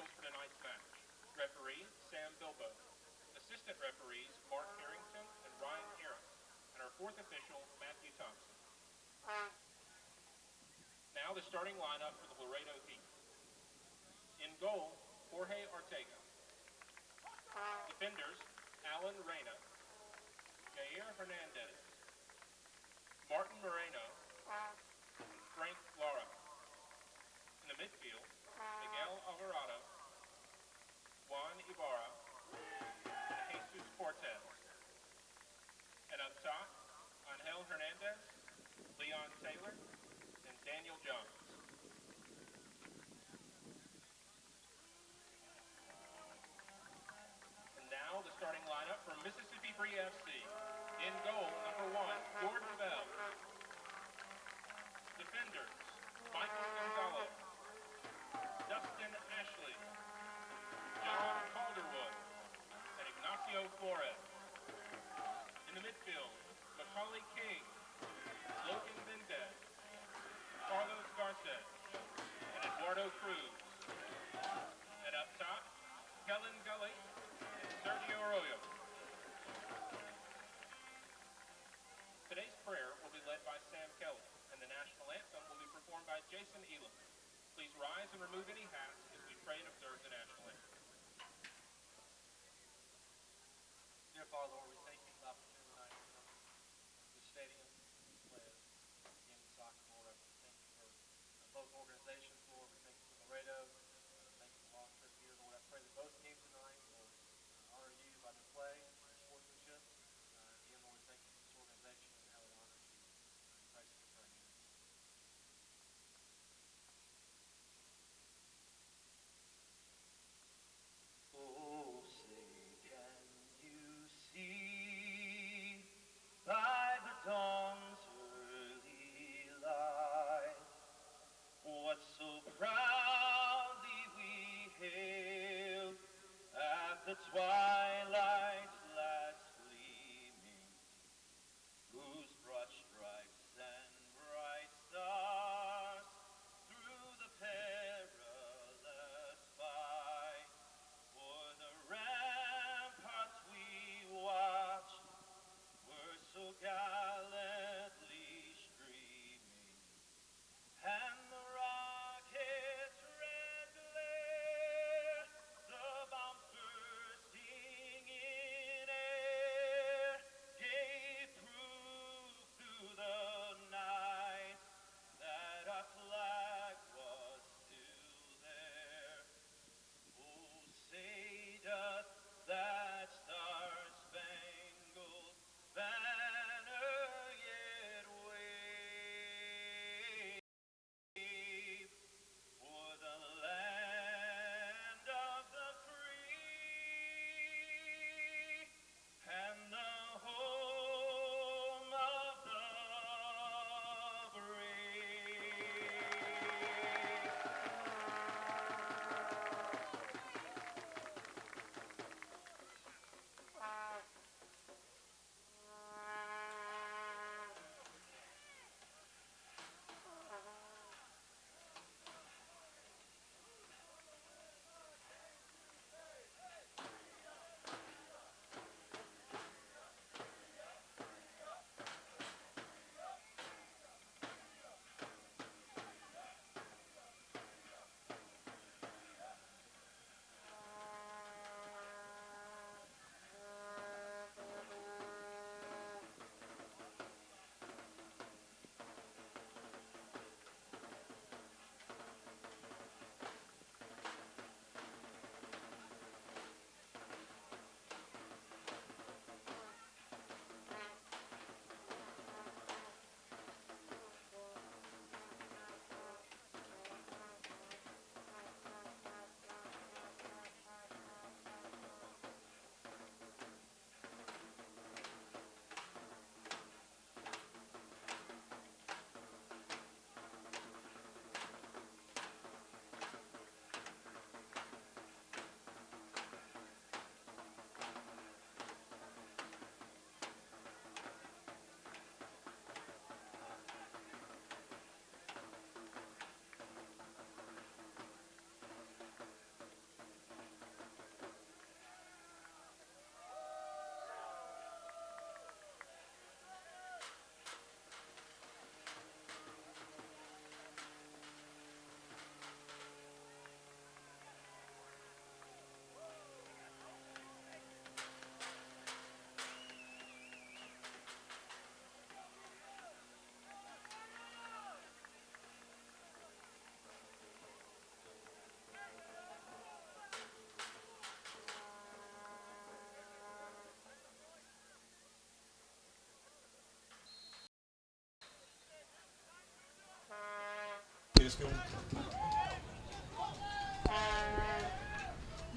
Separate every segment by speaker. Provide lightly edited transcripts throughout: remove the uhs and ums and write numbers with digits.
Speaker 1: officials for tonight's match. Referee, Sam Bilbo. Assistant referees, Mark Harrington and Ryan Harris. And our fourth official, Matthew Thompson. Now the starting lineup for the Laredo heat. In goal, Jorge Ortega. Defenders, Alan Reyna, Jair Hernandez, Martin Moreno, Frank Lara. In the midfield, Miguel Alvarado, Juan Ibarra, and Jesus Cortez. And up top, Angel Hernandez, Leon Taylor, and Daniel Jones. And now the starting lineup from Mississippi Brilla FC. In goal, number 1, Gordon Bell. Defenders, Michael Gonzalez, Dustin Ashley, John Calderwood, and Ignacio Flores. In the midfield, Macaulay King, Logan Mendez, Carlos Garces, and Eduardo Cruz. And up top, Kellen Gully and Sergio Arroyo. Today's prayer will be led by Sam Kelly, and the national anthem will be performed by Jason Elam. Please rise and remove any hats as we pray and observe the national anthem.
Speaker 2: Dear Father, Lord, we thank you for the opportunity tonight to come to the stadium and play a game of soccer, Lord. I thank you for both organizations, Lord. We thank you for Laredo. Thank you for the long trip here, Lord. I pray that both teams tonight will honor you by their play, their sportsmanship. Again, Lord, thank you for this organization and how it honors you. In Christ's name, amen.
Speaker 3: Oh, say, can you see by the dawn's early light what so proudly we hailed at the twilight's last gleaming, whose broad stripes and bright stars through the perilous fight for the ramparts we watched were so gallantly streaming, and the rocket's red glare, the bomb bursting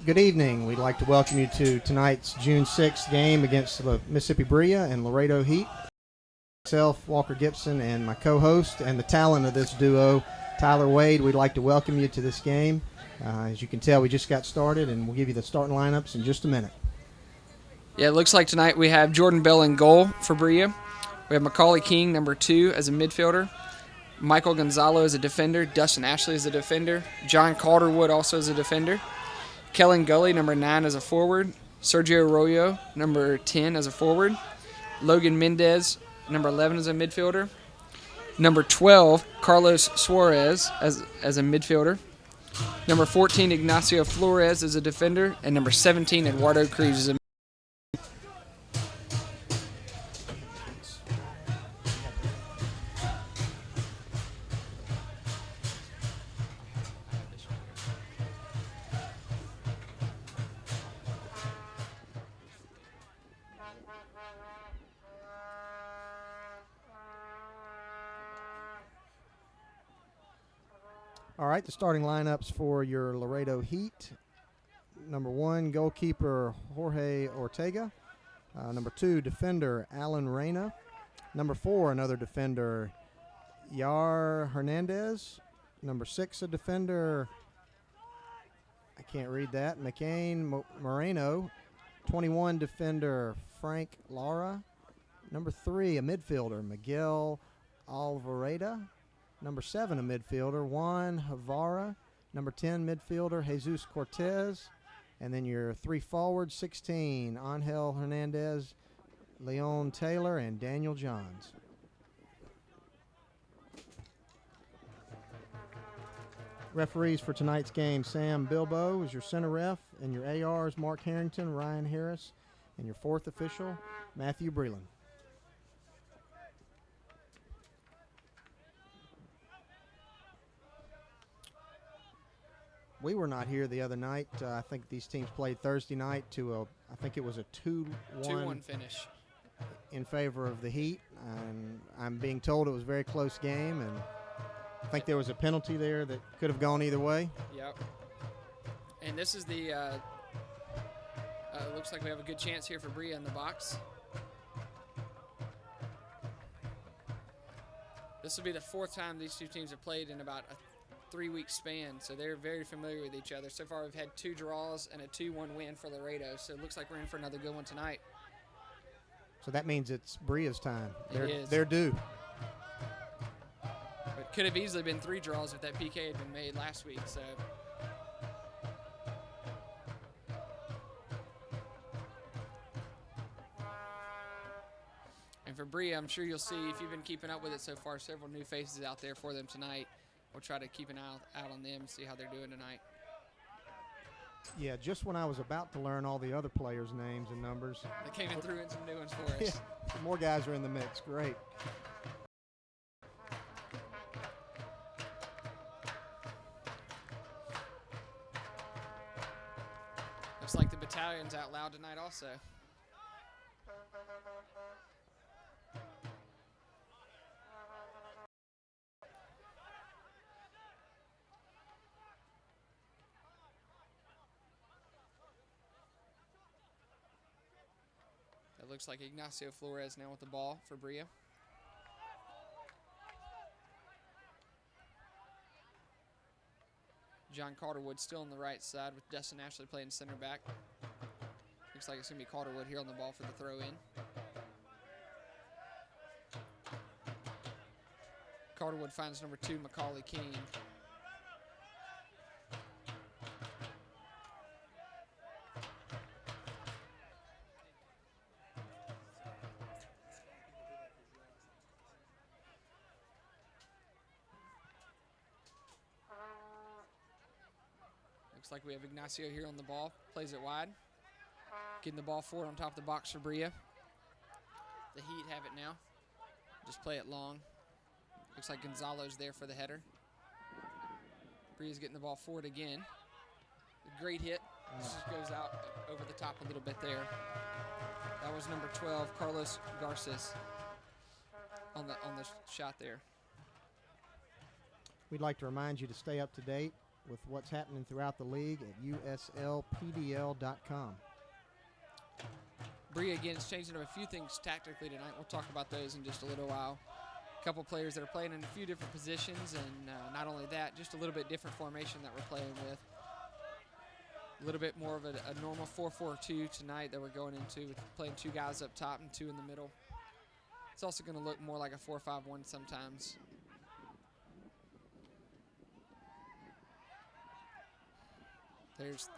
Speaker 4: Good evening. We'd like to welcome you to tonight's June 6th game against the Mississippi Brilla and Laredo Heat. Myself, Walker Gibson, and my co-host and the talent of this duo, Tyler Wade, we'd like to welcome you to this game. As you can tell, we just got started, and we'll give you the starting lineups in just a minute.
Speaker 5: Yeah, it looks like tonight we have Jordan Bell in goal for Brilla. We have Macaulay King, number 2, as a midfielder. Michael Gonzalo as a defender. Dustin Ashley as a defender. John Calderwood also as a defender. Kellen Gully, number 9, as a forward. Sergio Arroyo, number 10, as a forward. Logan Mendez, number 11, as a midfielder. Number 12, Carlos Suarez as a midfielder. Number 14, Ignacio Flores as a defender. And number 17, Eduardo Cruz as a
Speaker 4: All right, the starting lineups for your Laredo Heat. Number 1, goalkeeper Jorge Ortega. Number 2, defender Alan Reyna. Number 4, another defender Yar Hernandez. Number 6, a defender, I can't read that, McCain Moreno. 21, defender Frank Lara. Number 3, a midfielder Miguel Alvareda. Number 7, a midfielder, Juan Havara. Number 10, midfielder, Jesus Cortez. And then your 3 forwards, 16, Angel Hernandez, Leon Taylor, and Daniel Johns. Referees for tonight's game, Sam Bilbo is your center ref, and your ARs, Mark Harrington, Ryan Harris, and your 4th official, Matthew Breland. We were not here the other night. I think these teams played Thursday night to I think it was a 2-1
Speaker 5: finish
Speaker 4: in favor of the Heat. And I'm being told it was a very close game, and I think there was a penalty there that could have gone either way.
Speaker 5: Yep. And this is the looks like we have a good chance here for Brilla in the box. This will be the 4th time these two teams have played in about a 3-week span, so they're very familiar with each other. So far, we've had 2 draws and a 2-1 win for Laredo, so it looks like we're in for another good one tonight.
Speaker 4: So that means it's Brilla's time.
Speaker 5: It is.
Speaker 4: They're due.
Speaker 5: It could have easily been 3 draws if that PK had been made last week, so. And for Brilla, I'm sure you'll see, if you've been keeping up with it so far, several new faces out there for them tonight. We'll try to keep an eye out on them and see how they're doing tonight.
Speaker 4: Yeah, just when I was about to learn all the other players' names and numbers.
Speaker 5: They came and threw in some new ones for us.
Speaker 4: Yeah, some more guys are in the mix. Great.
Speaker 5: Looks like the battalion's out loud tonight also. It looks like Ignacio Flores now with the ball for Brilla. John Calderwood still on the right side with Dustin Ashley playing center back. Looks like it's going to be Calderwood here on the ball for the throw-in. Calderwood finds number 2, Macaulay King. Looks like we have Ignacio here on the ball. Plays it wide. Getting the ball forward on top of the box for Brilla. The Heat have it now. Just play it long. Looks like Gonzalo's there for the header. Brilla's getting the ball forward again. A great hit. This just goes out over the top a little bit there. That was number 12, Carlos Garces, on the shot there.
Speaker 4: We'd like to remind you to stay up to date with what's happening throughout the league at uslpdl.com.
Speaker 5: Brilla again is changing up a few things tactically tonight. We'll talk about those in just a little while. A couple players that are playing in a few different positions, and not only that, just a little bit different formation that we're playing with. A little bit more of a normal 4-4-2 tonight that we're going into, with playing 2 guys up top and 2 in the middle. It's also going to look more like a 4-5-1 sometimes. There's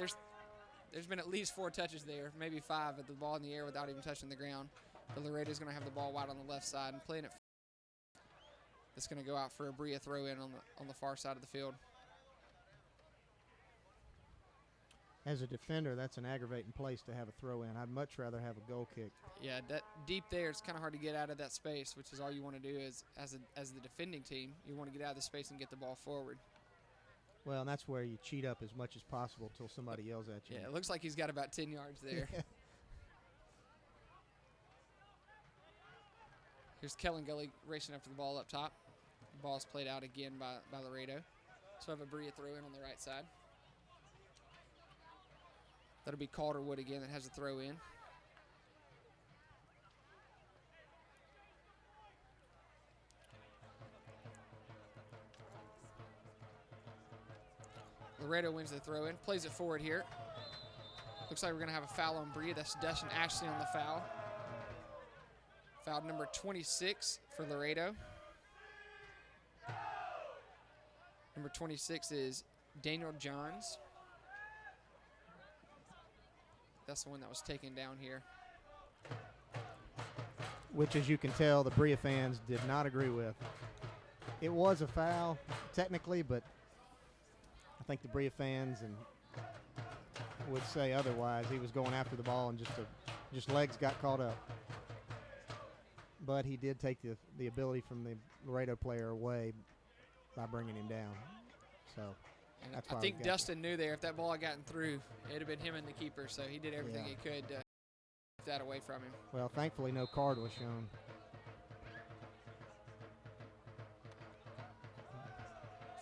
Speaker 5: been at least 4 touches there, maybe 5, at the ball in the air without even touching the ground. But Laredo's going to have the ball wide on the left side and playing it. It's going to go out for a Brilla throw in on the far side of the field.
Speaker 4: As a defender, that's an aggravating place to have a throw in. I'd much rather have a goal kick.
Speaker 5: Yeah, that deep there, it's kind of hard to get out of that space, which is all you want to do is, as the defending team, you want to get out of the space and get the ball forward.
Speaker 4: Well, and that's where you cheat up as much as possible till somebody yells at you.
Speaker 5: Yeah, it looks like he's got about 10 yards there. Here's Kellen Gully racing after the ball up top. The ball's played out again by Laredo. So we have a Brilla throw in on the right side. That'll be Calderwood again that has a throw in. Laredo wins the throw in, plays it forward here. Looks like we're going to have a foul on Brilla. That's Dustin Ashley on the foul. Foul number 26 for Laredo. Number 26 is Daniel Johns. That's the one that was taken down here.
Speaker 4: Which, as you can tell, the Brilla fans did not agree with. It was a foul, technically, but I think the Brilla fans would say otherwise. He was going after the ball and just legs got caught up. But he did take the ability from the Laredo player away by bringing him down. So
Speaker 5: and
Speaker 4: that's
Speaker 5: I
Speaker 4: why
Speaker 5: think Dustin knew there if that ball had gotten through, it'd have been him and the keeper. So he did everything he could to keep that away from him.
Speaker 4: Well, thankfully no card was shown.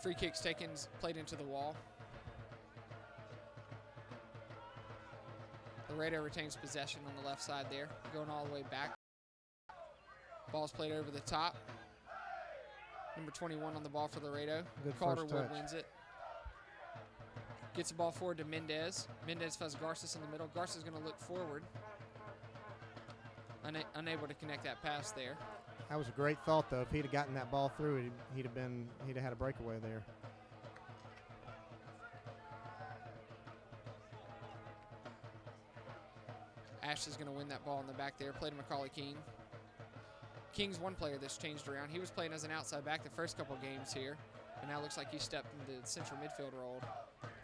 Speaker 5: Free kicks taken, played into the wall. Laredo retains possession on the left side there, going all the way back. Ball's played over the top. Number 21 on the ball for Laredo. Calderwood wins it. Gets the ball forward to Mendez. Mendez has Garces in the middle. Garces is going to look forward. Unable to connect that pass there.
Speaker 4: That was a great thought, though. If he'd have gotten that ball through, he'd have had a breakaway there.
Speaker 5: Ash is going to win that ball in the back there. Played to Macaulay King. King's one player that's changed around. He was playing as an outside back the first couple games here, and now looks like he stepped into the central midfield role.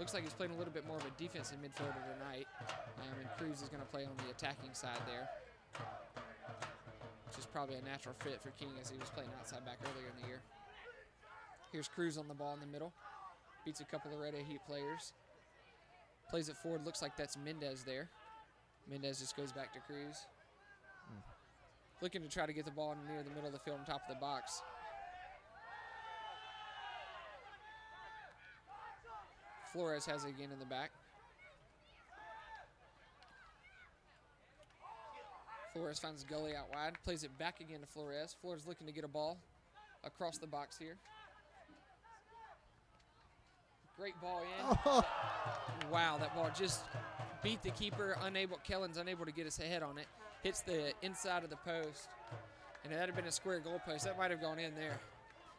Speaker 5: Looks like he's playing a little bit more of a defensive midfielder tonight, and Cruz is going to play on the attacking side there, which is probably a natural fit for King as he was playing outside back earlier in the year. Here's Cruz on the ball in the middle. Beats a couple of Laredo Heat players. Plays it forward. Looks like that's Mendez there. Mendez just goes back to Cruz. Looking to try to get the ball near the middle of the field on top of the box. Flores has it again in the back. Flores finds Gully out wide. Plays it back again to Flores. Flores looking to get a ball across the box here. Great ball in. Oh. Wow, that ball just beat the keeper. Kellen's unable to get his head on it. Hits the inside of the post. And if that had been a square goal post, that might have gone in there.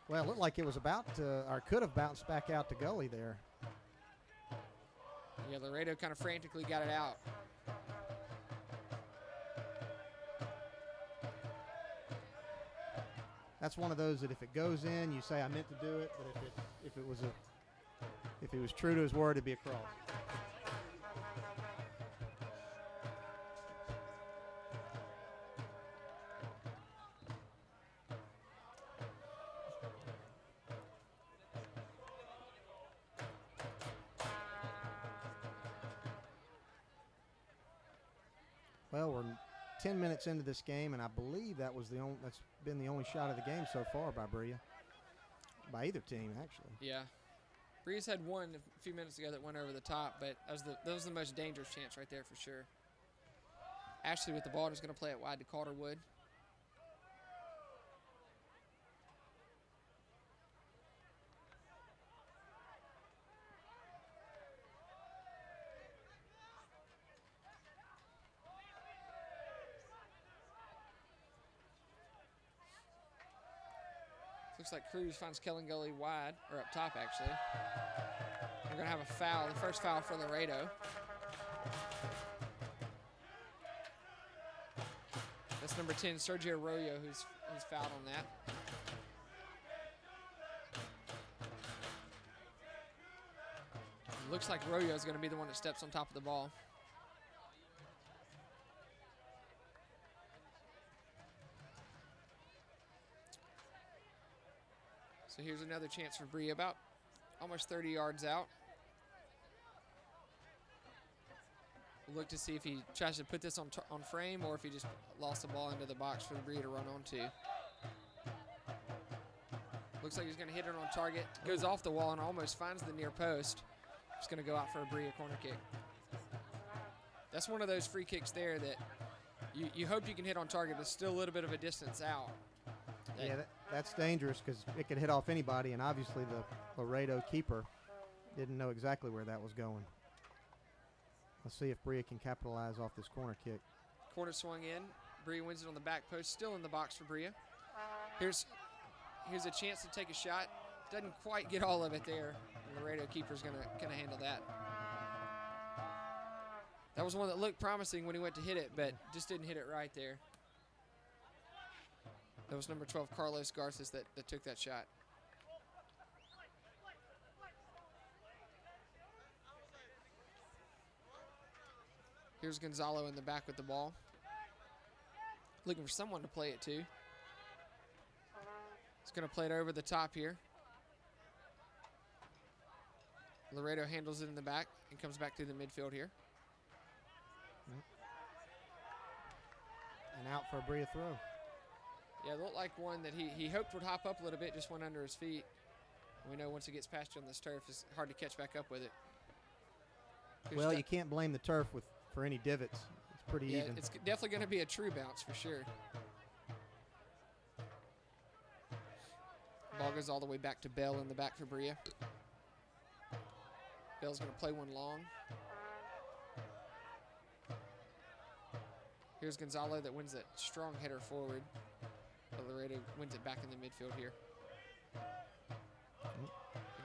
Speaker 4: Well, it looked like it was about to, or could have bounced back out to Gully there.
Speaker 5: Yeah, Laredo kind of frantically got it out.
Speaker 4: That's one of those that if it goes in, you say I meant to do it, but if he was true to his word, it'd be a cross. Well, we're 10 minutes into this game, and I believe that's been the only shot of the game so far by Brilla. by either team, actually.
Speaker 5: Yeah. Breeze had one a few minutes ago that went over the top, but that was the most dangerous chance right there for sure. Ashley with the ball is going to play it wide to Calderwood. Looks like Cruz finds Kellen Gully wide, or up top actually. We're going to have a foul, the first foul for Laredo. That's number 10, Sergio Arroyo, who's fouled on that. Looks like Arroyo is going to be the one that steps on top of the ball. So here's another chance for Brilla, about almost 30 yards out. We'll look to see if he tries to put this on frame or if he just lost the ball into the box for Brilla to run onto. Looks like he's going to hit it on target. Goes off the wall and almost finds the near post. It's going to go out for a Brilla corner kick. That's one of those free kicks there that you hope you can hit on target, but it's still a little bit of a distance out.
Speaker 4: Yeah, that's dangerous because it could hit off anybody, and obviously the Laredo keeper didn't know exactly where that was going. Let's see if Brilla can capitalize off this corner kick.
Speaker 5: Corner swung in. Brilla wins it on the back post, still in the box for Brilla. Here's a chance to take a shot. Doesn't quite get all of it there. The Laredo keeper's gonna handle that. That was one that looked promising when he went to hit it, but just didn't hit it right there. That was number 12, Carlos Garces, that took that shot. Here's Gonzalo in the back with the ball. Looking for someone to play it to. He's going to play it over the top here. Laredo handles it in the back and comes back to the midfield here.
Speaker 4: And out for a Brilla throw.
Speaker 5: Yeah, it looked like one that he hoped would hop up a little bit, just went under his feet. We know once it gets past you on this turf, it's hard to catch back up with it.
Speaker 4: Well, you can't blame the turf for any divots. It's pretty even.
Speaker 5: It's definitely going to be a true bounce for sure. Ball goes all the way back to Bell in the back for Brilla. Bell's going to play one long. Here's Gonzalo that wins that strong header forward. But Laredo wins it back in the midfield here.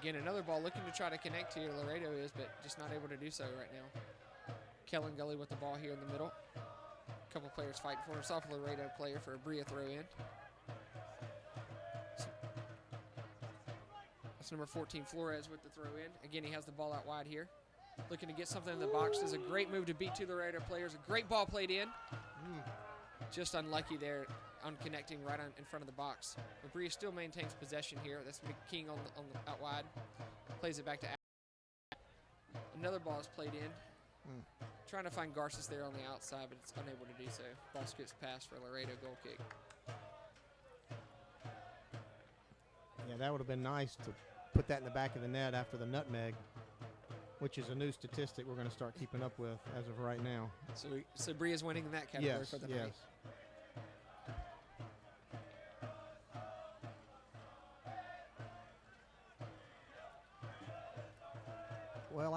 Speaker 5: Again, another ball looking to try to connect here. Laredo is, but just not able to do so right now. Kellen Gully with the ball here in the middle. A couple players fighting for himself. Laredo player for a Brilla throw in. That's number 14, Flores, with the throw in. Again, he has the ball out wide here. Looking to get something in the box. Does a great move to beat two Laredo players. A great ball played in. Just unlucky there on connecting right in front of the box. But Brilla still maintains possession here. That's King on the out wide. Plays it back to another ball is played in. Trying to find Garces there on the outside, but it's unable to do so. Ball skips past for a Laredo goal kick.
Speaker 4: Yeah, that would have been nice to put that in the back of the net after the nutmeg, which is a new statistic we're going to start keeping up with as of right now.
Speaker 5: So Brilla's winning in that category for the night.
Speaker 4: Well,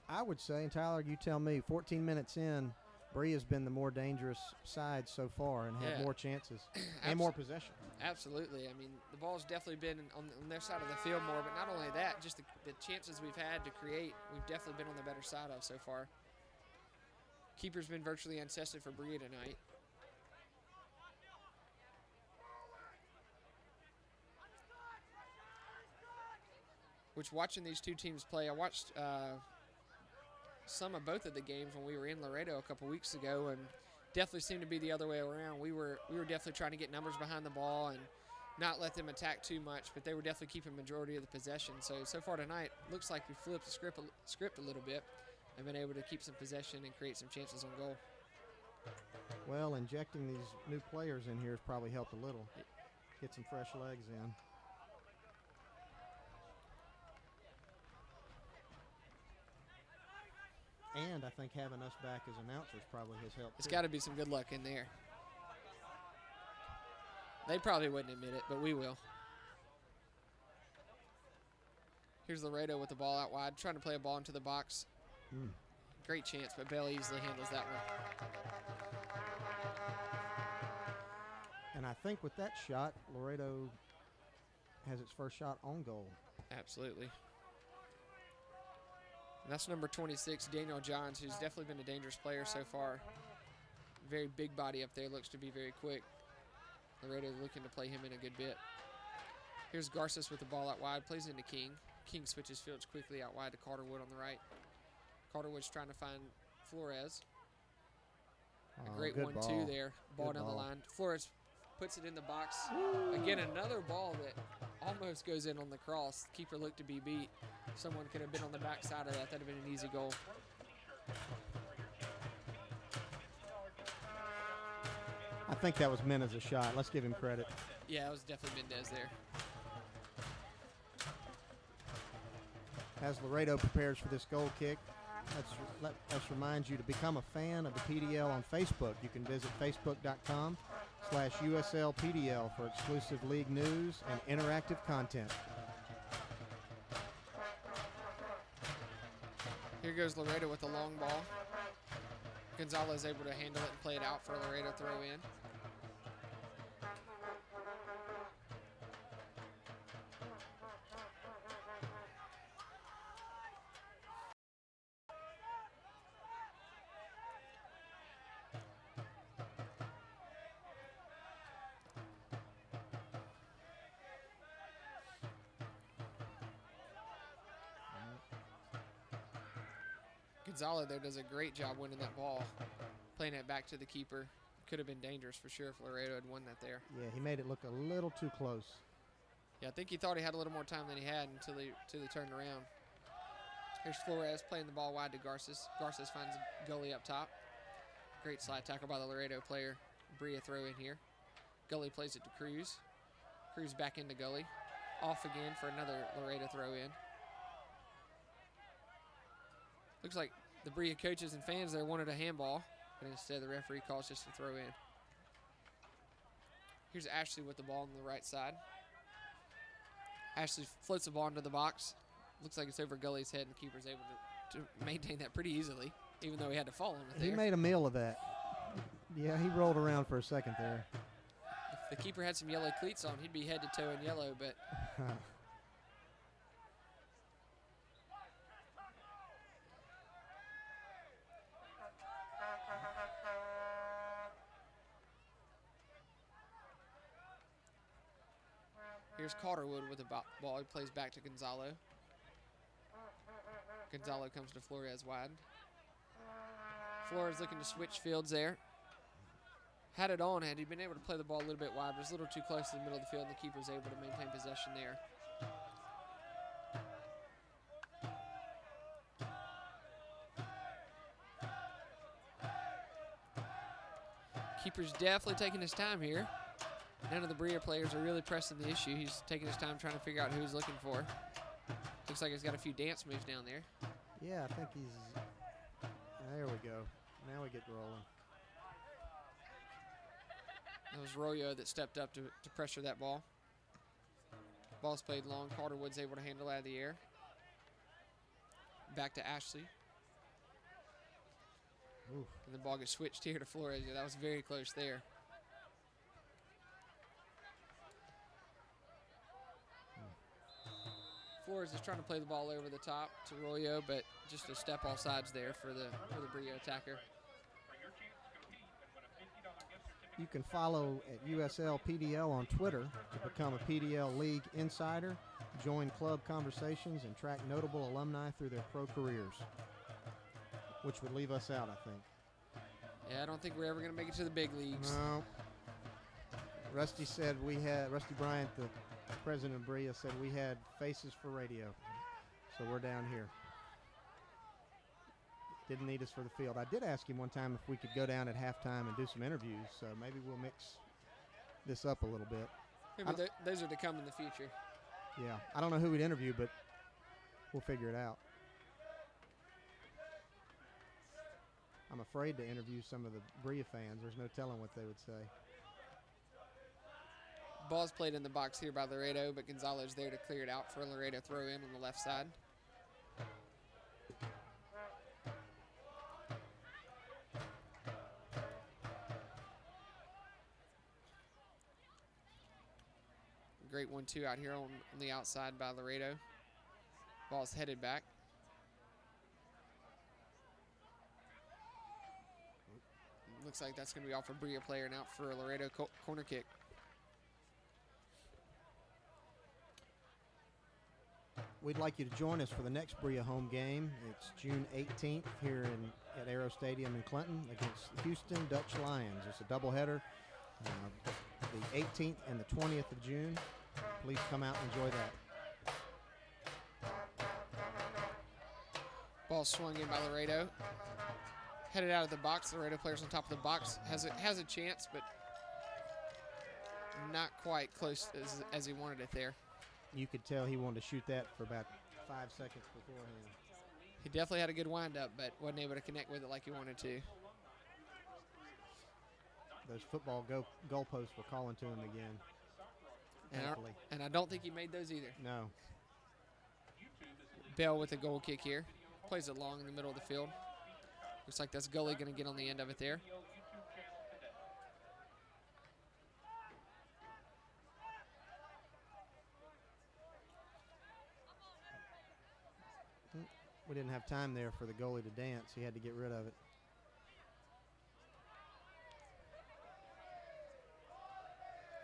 Speaker 4: I would say, and Tyler, you tell me, 14 minutes in, Brilla's been the more dangerous side so far and had more chances and more possession.
Speaker 5: Absolutely. I mean, the ball's definitely been on their side of the field more, but not only that, just the chances we've had to create, we've definitely been on the better side of so far. Keeper's been virtually untested for Brilla tonight. Which, watching these two teams play, I watched some of both of the games when we were in Laredo a couple weeks ago, and definitely seemed to be the other way around. We were definitely trying to get numbers behind the ball and not let them attack too much, but they were definitely keeping majority of the possession. So far tonight, looks like we flipped the script a little bit and been able to keep some possession and create some chances on goal.
Speaker 4: Well, injecting these new players in here has probably helped a little. Get some fresh legs in. And I think having us back as announcers probably has helped.
Speaker 5: It's
Speaker 4: too.
Speaker 5: got to be some good luck in there. They probably wouldn't admit it, but we will. Here's Laredo with the ball out wide, trying to play a ball into the box. Great chance, but Bell easily handles that one.
Speaker 4: And I think with that shot, Laredo has its first shot on goal.
Speaker 5: Absolutely. And that's number 26, Daniel Johns, who's definitely been a dangerous player so far. Very big body up there, looks to be very quick. Laredo looking to play him in a good bit. Here's Garces with the ball out wide, plays into King. King switches fields quickly out wide to Carterwood on the right. Carterwood's trying to find Flores. A great
Speaker 4: good
Speaker 5: 1-2
Speaker 4: ball.
Speaker 5: there. Ball
Speaker 4: Good
Speaker 5: down the
Speaker 4: ball.
Speaker 5: line. Flores puts it in the box. Again, another ball that almost goes in on the cross. Keeper looked to be beat. Someone could have been on the back side of that. That would have been an easy goal.
Speaker 4: I think that was meant as a shot. Let's give him credit.
Speaker 5: Yeah, it was definitely Mendez there.
Speaker 4: As Laredo prepares for this goal kick, let us remind you to become a fan of the PDL on Facebook. You can visit facebook.com/USLPDL for exclusive league news and interactive content.
Speaker 5: Here goes Laredo with the long ball. Gonzalez able to handle it and play it out for a Laredo throw in. Gonzalez there does a great job winning that ball, playing it back to the keeper. Could have been dangerous for sure if Laredo had won that there.
Speaker 4: Yeah, he made it look a little too close.
Speaker 5: Yeah, I think he thought he had a little more time than he had until he turned around. Here's Flores playing the ball wide to Garces. Garces finds Gully up top. Great slide tackle by the Laredo player. Brilla throw in here. Gully plays it to Cruz. Cruz back into Gully. Off again for another Laredo throw in. Looks like the Brilla coaches and fans there wanted a handball, but instead the referee calls just a throw in. Here's Ashley with the ball on the right side. Ashley floats the ball into the box. Looks like it's over Gully's head, and the keeper's able to maintain that pretty easily, even though he had to fall on it there.
Speaker 4: He made a meal of that. Yeah, he rolled around for a second there.
Speaker 5: If the keeper had some yellow cleats on, he'd be head to toe in yellow, but here's Calderwood with the ball. He plays back to Gonzalo. Gonzalo comes to Flores wide. Flores looking to switch fields there. Had it on. Had he been able to play the ball a little bit wide, but it's a little too close to the middle of the field, and the keeper's able to maintain possession there. Keeper's definitely taking his time here. None of the Brilla players are really pressing the issue. He's taking his time trying to figure out who he's looking for. Looks like he's got a few dance moves down there.
Speaker 4: Yeah, I think he's... There we go. Now we get rolling.
Speaker 5: That was Royo that stepped up to pressure that ball. Ball's played long. Calderwood's able to handle it out of the air. Back to Ashley.
Speaker 4: Oof.
Speaker 5: And the ball gets switched here to Flores. Yeah, that was very close there. Flores is trying to play the ball over the top to Royo, but just a step off sides there for the Brilla attacker.
Speaker 4: You can follow at USL PDL on Twitter to become a PDL League insider, join club conversations, and track notable alumni through their pro careers, which would leave us out, I think.
Speaker 5: Yeah, I don't think we're ever going to make it to the big leagues.
Speaker 4: No. Rusty Bryant, the president of Brilla, said we had faces for radio, so we're down here. Didn't need us for the field. I did ask him one time if we could go down at halftime and do some interviews, so maybe we'll mix this up a little bit.
Speaker 5: Maybe those are to come in the future.
Speaker 4: Yeah, I don't know who we'd interview, but we'll figure it out. I'm afraid to interview some of the Brilla fans. There's no telling what they would say.
Speaker 5: Ball's played in the box here by Laredo, but Gonzalo's there to clear it out for a Laredo throw in on the left side. Great 1-2 out here on the outside by Laredo. Ball's headed back. Looks like that's going to be off a Brilla player and out for a Laredo corner kick.
Speaker 4: We'd like you to join us for the next Brilla home game. It's June 18th here at Aero Stadium in Clinton against the Houston Dutch Lions. It's a doubleheader, the 18th and the 20th of June. Please come out and enjoy that.
Speaker 5: Ball swung in by Laredo. Headed out of the box. Laredo players on top of the box. Has a chance, but not quite close as he wanted it there.
Speaker 4: You could tell he wanted to shoot that for about 5 seconds beforehand.
Speaker 5: He definitely had a good windup, but wasn't able to connect with it like he wanted to.
Speaker 4: Those football goalposts were calling to him again.
Speaker 5: And I don't think he made those either.
Speaker 4: No.
Speaker 5: Bell with a goal kick here. Plays it long in the middle of the field. Looks like that's Gully going to get on the end of it there.
Speaker 4: We didn't have time there for the goalie to dance. He had to get rid of it.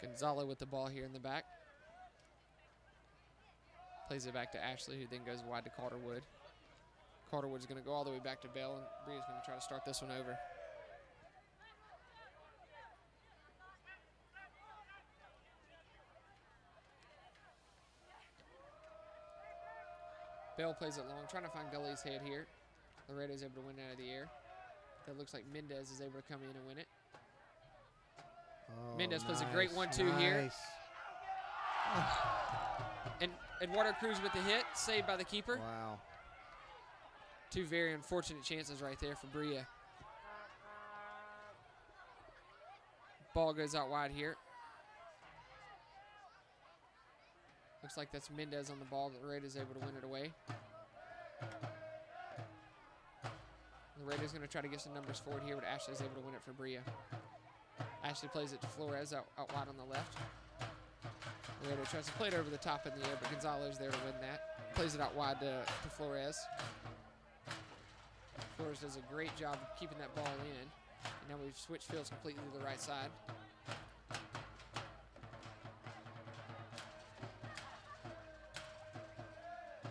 Speaker 5: Gonzalo with the ball here in the back. Plays it back to Ashley, who then goes wide to Calderwood. Calderwood's going to go all the way back to Bell, and Brilla's going to try to start this one over. Bell plays it long, trying to find Gully's head here. Laredo's able to win out of the air. That looks like Mendez is able to come in and win it.
Speaker 4: Oh,
Speaker 5: Mendez plays
Speaker 4: nice,
Speaker 5: a great 1-2 here.
Speaker 4: nice.
Speaker 5: And Eduardo Cruz with the hit, saved by the keeper.
Speaker 4: Wow.
Speaker 5: Two very unfortunate chances right there for Brilla. Ball goes out wide here. Looks like that's Mendez on the ball, but Laredo's able to win it away. Laredo's going to try to get some numbers forward here, but Ashley's able to win it for Brilla. Ashley plays it to Flores out wide on the left. Laredo tries to play it over the top in the air, but Gonzalo's there to win that. Plays it out wide to Flores. Flores does a great job of keeping that ball in. And now we've switched fields completely to the right side.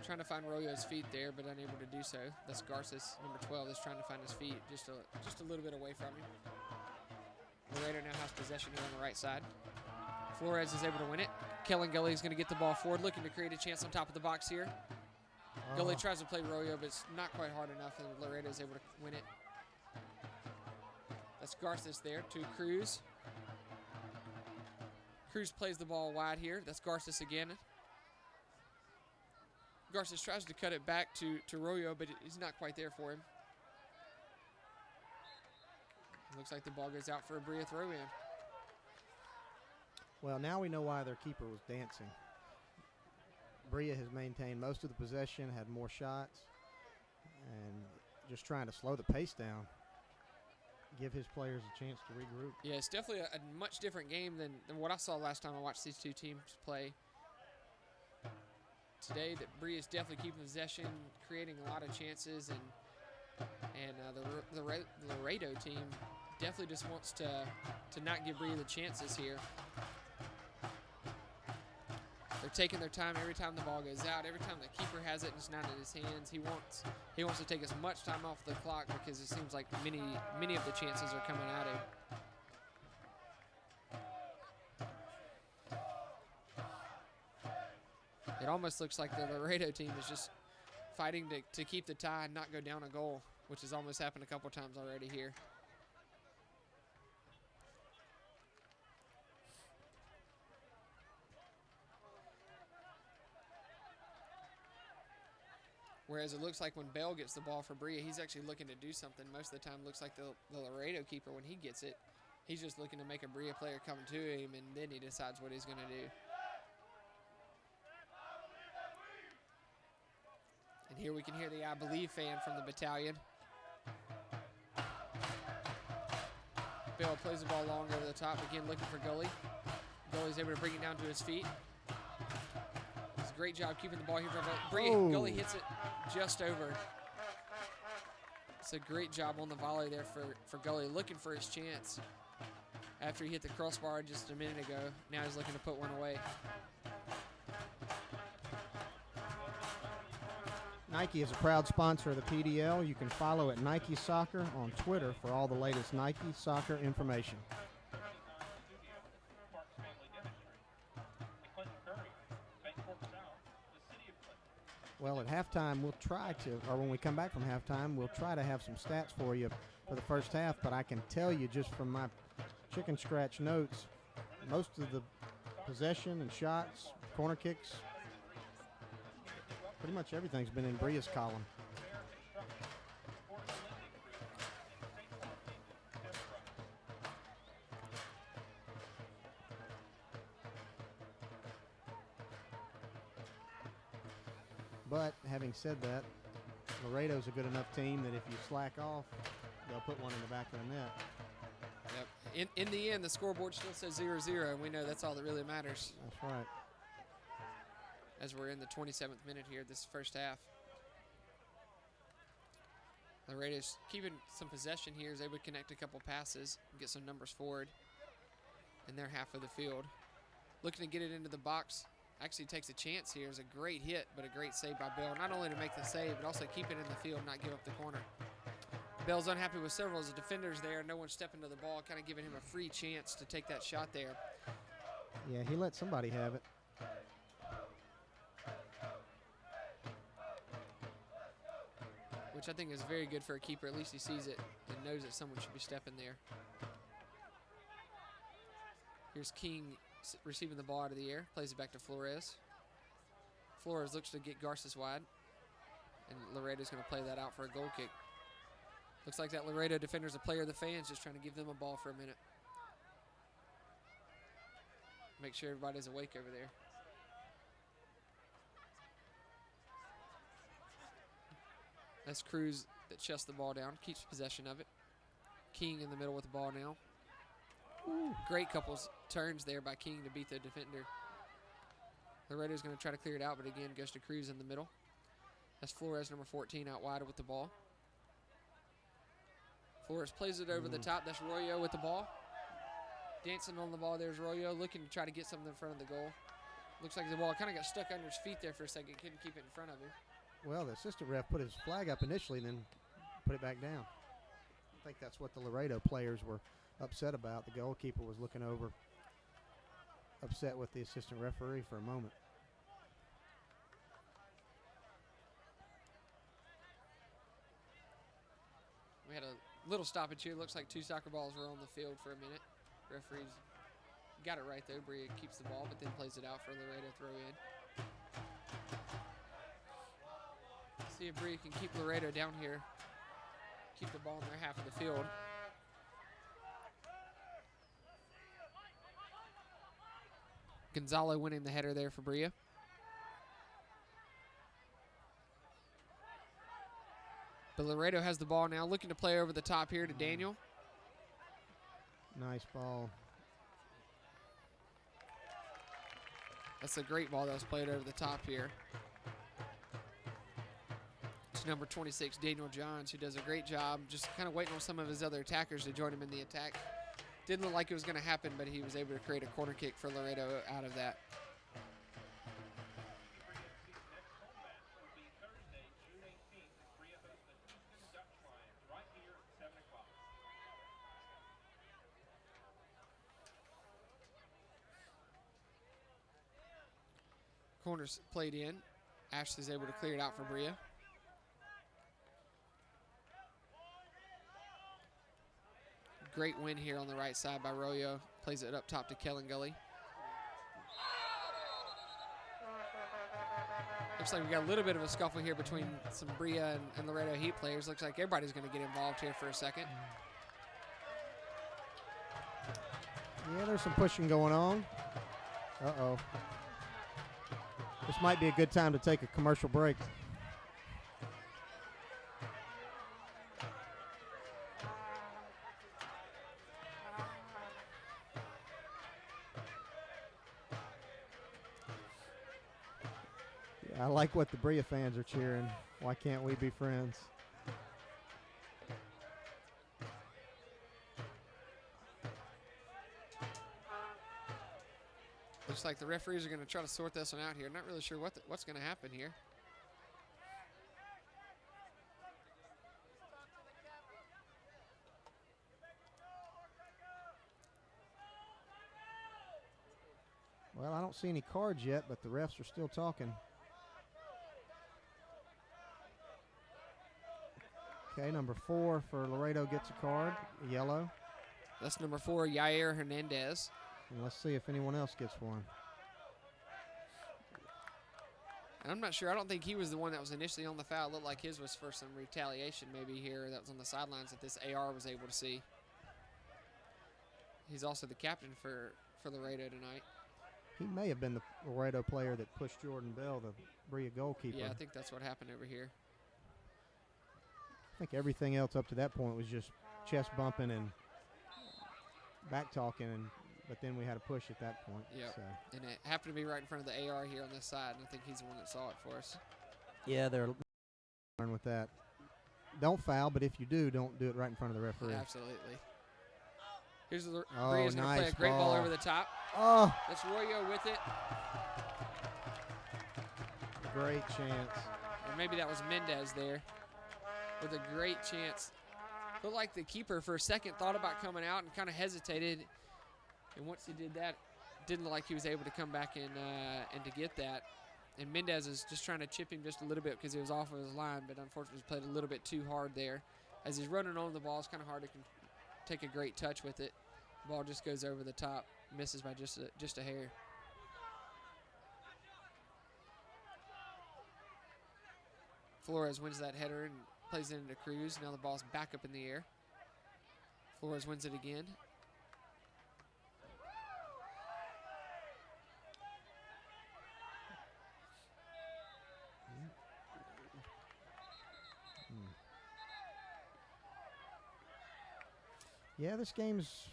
Speaker 5: Trying to find Royo's feet there, but unable to do so. That's Garces, number 12, is trying to find his feet just a little bit away from him. Laredo now has possession here on the right side. Flores is able to win it. Kellen Gully is going to get the ball forward, looking to create a chance on top of the box here. Gully tries to play Royo, but it's not quite hard enough, and Laredo is able to win it. That's Garces there to Cruz. Cruz plays the ball wide here. That's Garces again. Garces tries to cut it back to Royo, but he's not quite there for him. Looks like the ball goes out for a Brilla throw in.
Speaker 4: Well, now we know why their keeper was dancing. Brilla has maintained most of the possession, had more shots, and just trying to slow the pace down, give his players a chance to regroup.
Speaker 5: Yeah, it's definitely a much different game than what I saw last time I watched these two teams play. Today, that Brilla is definitely keeping possession, creating a lot of chances, and the Laredo team definitely just wants to not give Brilla the chances here. They're taking their time every time the ball goes out. Every time the keeper has it and it's not in his hands, he wants to take as much time off the clock because it seems like many of the chances are coming at him. It almost looks like the Laredo team is just fighting to keep the tie and not go down a goal, which has almost happened a couple times already here. Whereas it looks like when Bell gets the ball for Brilla, he's actually looking to do something. Most of the time, it looks like the Laredo keeper, when he gets it, he's just looking to make a Brilla player come to him, and then he decides what he's going to do. And here we can hear the I Believe fan from the battalion. Bell plays the ball long over the top, again looking for Gully. Gully's able to bring it down to his feet. It's a great job keeping the ball here for Brilla. Gully hits it just over. It's a great job on the volley there for Gully, looking for his chance. After he hit the crossbar just a minute ago, now he's looking to put one away.
Speaker 4: Nike is a proud sponsor of the PDL. You can follow at Nike Soccer on Twitter for all the latest Nike soccer information. Well, at halftime, we'll try to, or when we come back from halftime, we'll try to have some stats for you for the first half, but I can tell you just from my chicken scratch notes, most of the possession and shots, corner kicks, pretty much everything's been in Brilla's column. But having said that, Laredo's a good enough team that if you slack off, they'll put one in the back of the net.
Speaker 5: Yep. In the end, the scoreboard still says 0-0, and we know that's all that really matters.
Speaker 4: That's right.
Speaker 5: As we're in the 27th minute here, this first half. Laredo's keeping some possession here, is able to connect a couple passes and get some numbers forward in their half of the field. Looking to get it into the box. Actually takes a chance here. It's a great hit, but a great save by Bell. Not only to make the save, but also keep it in the field, not give up the corner. Bell's unhappy with several of his defenders there. No one stepping to the ball, kind of giving him a free chance to take that shot there.
Speaker 4: Yeah, he let somebody have it.
Speaker 5: Which I think is very good for a keeper. At least he sees it and knows that someone should be stepping there. Here's King receiving the ball out of the air. Plays it back to Flores. Flores looks to get Garces wide. And Laredo's going to play that out for a goal kick. Looks like that Laredo defender's a player of the fans, just trying to give them a ball for a minute. Make sure everybody's awake over there. That's Cruz that chests the ball down, keeps possession of it. King in the middle with the ball now. Ooh. Great couples turns there by King to beat the defender. Laredo's going to try to clear it out, but again goes to Cruz in the middle. That's Flores, number 14, out wide with the ball. Flores plays it over the top. That's Royo with the ball. Dancing on the ball, there's Royo, looking to try to get something in front of the goal. Looks like the ball kind of got stuck under his feet there for a second. Couldn't keep it in front of him.
Speaker 4: Well, the assistant ref put his flag up initially, then put it back down. I think that's what the Laredo players were upset about. The goalkeeper was looking over, upset with the assistant referee for a moment.
Speaker 5: We had a little stoppage here. Looks like two soccer balls were on the field for a minute. Referees got it right though. Brilla keeps the ball, but then plays it out for Laredo throw in. See if Brilla can keep Laredo down here. Keep the ball in their half of the field. Gonzalo winning the header there for Brilla. But Laredo has the ball now, looking to play over the top here to Daniel.
Speaker 4: Nice ball.
Speaker 5: That's a great ball that was played over the top here. It's number 26, Daniel Johns, who does a great job just kind of waiting on some of his other attackers to join him in the attack. Didn't look like it was going to happen, but he was able to create a corner kick for Laredo out of that. Corners played in. Ashley's able to clear it out for Brilla. Great win here on the right side by Royo. Plays it up top to Kellen Gully. Looks like we got a little bit of a scuffle here between some Brilla and Laredo Heat players. Looks like everybody's going to get involved here for a second.
Speaker 4: Yeah, there's some pushing going on. Uh-oh. This might be a good time to take a commercial break. Yeah, I like what the Brilla fans are cheering. Why can't we be friends?
Speaker 5: Looks like the referees are going to try to sort this one out here. Not really sure what's going to happen here.
Speaker 4: Well, I don't see any cards yet, but the refs are still talking. Okay, number 4 for Laredo gets a card, yellow.
Speaker 5: That's number 4, Yair Hernandez.
Speaker 4: And let's see if anyone else gets one.
Speaker 5: And I'm not sure. I don't think he was the one that was initially on the foul. It looked like his was for some retaliation maybe here that was on the sidelines that this AR was able to see. He's also the captain for Laredo tonight.
Speaker 4: He may have been the Laredo player that pushed Jordan Bell, the Brilla goalkeeper.
Speaker 5: Yeah, I think that's what happened over here.
Speaker 4: I think everything else up to that point was just chest bumping and back talking, but then we had a push at that point.
Speaker 5: Yep.
Speaker 4: So.
Speaker 5: And it happened to be right in front of the AR here on this side, and I think he's the one that saw it for us.
Speaker 4: Yeah, they're with that. Don't foul, but if you do, don't do it right in front of the referee.
Speaker 5: Absolutely. Here's the
Speaker 4: Oh,
Speaker 5: Brilla's going to play
Speaker 4: nice
Speaker 5: a great ball
Speaker 4: ball
Speaker 5: over the top.
Speaker 4: Oh,
Speaker 5: That's Royo with it.
Speaker 4: great chance.
Speaker 5: Or maybe that was Mendez there with a great chance. Looked like the keeper for a second thought about coming out and kind of hesitated. And once he did that, didn't look like he was able to come back and to get that. And Mendez is just trying to chip him just a little bit because he was off of his line, but unfortunately played a little bit too hard there. As he's running on the ball, it's kind of hard to take a great touch with it. The ball just goes over the top, misses by just a hair. Flores wins that header and plays it into Cruz. Now the ball's back up in the air. Flores wins it again.
Speaker 4: Yeah, this game's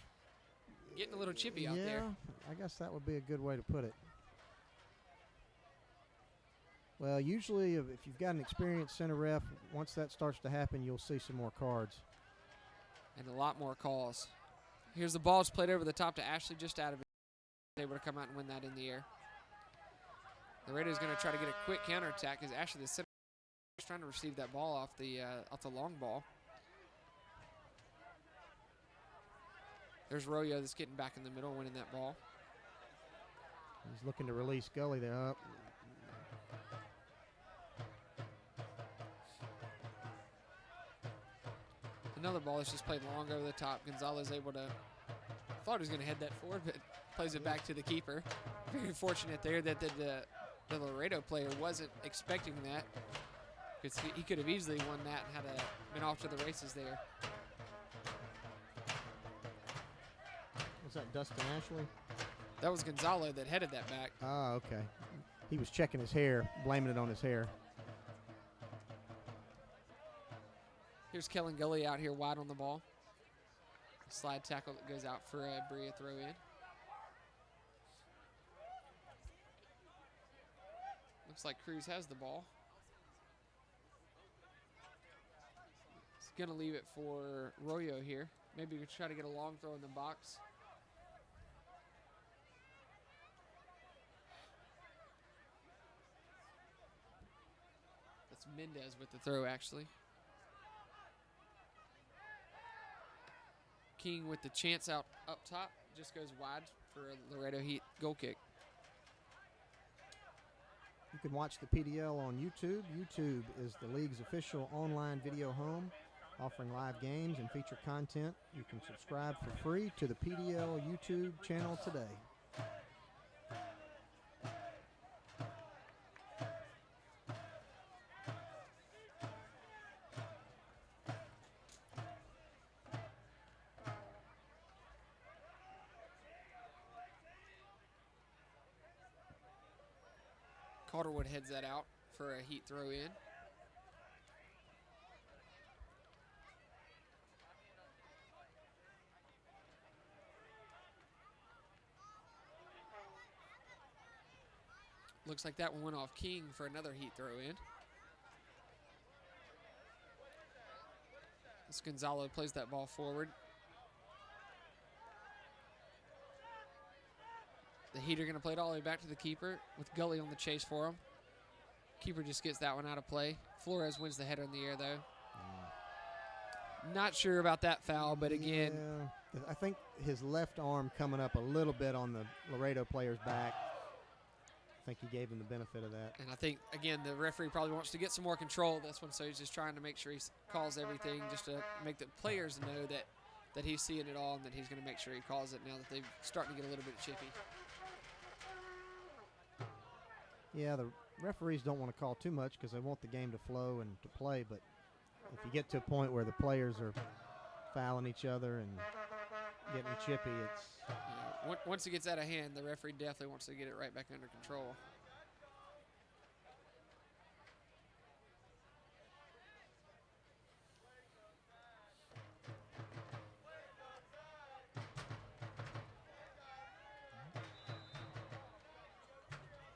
Speaker 5: Getting a little chippy out there.
Speaker 4: I guess that would be a good way to put it. Well, usually if you've got an experienced center ref, once that starts to happen, you'll see some more cards.
Speaker 5: And a lot more calls. Here's the ball. It's played over the top to Ashley, just out of it. Able to come out and win that in the air. Laredo's going to try to get a quick counterattack because Ashley, the center, is trying to receive that ball off the long ball. There's Royo that's getting back in the middle, winning that ball.
Speaker 4: He's looking to release Gully there up.
Speaker 5: Another ball that's just played long over the top. Gonzalez able to, thought he was going to head that forward, but plays it back to the keeper. Very fortunate there that the Laredo player wasn't expecting that, because he could have easily won that and had been off to the races there.
Speaker 4: Was that Dustin Ashley?
Speaker 5: That was Gonzalo that headed that back.
Speaker 4: Ah, okay. He was checking his hair, blaming it on his hair.
Speaker 5: Here's Kellen Gully out here wide on the ball. Slide tackle that goes out for a Brilla throw in. Looks like Cruz has the ball. He's going to leave it for Royo here. Maybe we try to get a long throw in the box. That's Mendez with the throw, actually. King with the chance out up top. Just goes wide for a Laredo Heat goal kick.
Speaker 4: You can watch the PDL on YouTube. YouTube is the league's official online video home, offering live games and feature content. You can subscribe for free to the PDL YouTube channel today.
Speaker 5: Calderwood heads that out for a heat throw in. Looks like that one went off King for another heat throw in. As Gonzalo plays that ball forward. The Heat are going to play it all the way back to the keeper with Gully on the chase for him. Keeper just gets that one out of play. Flores wins the header in the air, though. Not sure about that foul, but again.
Speaker 4: Yeah, I think his left arm coming up a little bit on the Laredo player's back. I think he gave him the benefit of that.
Speaker 5: And I think, again, the referee probably wants to get some more control of this one, so he's just trying to make sure he calls everything just to make the players know that he's seeing it all and that he's going to make sure he calls it now that they're starting to get a little bit chippy.
Speaker 4: Yeah, the referees don't want to call too much because they want the game to flow and to play, but if you get to a point where the players are fouling each other and getting chippy, it's...
Speaker 5: Once it gets out of hand, the referee definitely wants to get it right back under control.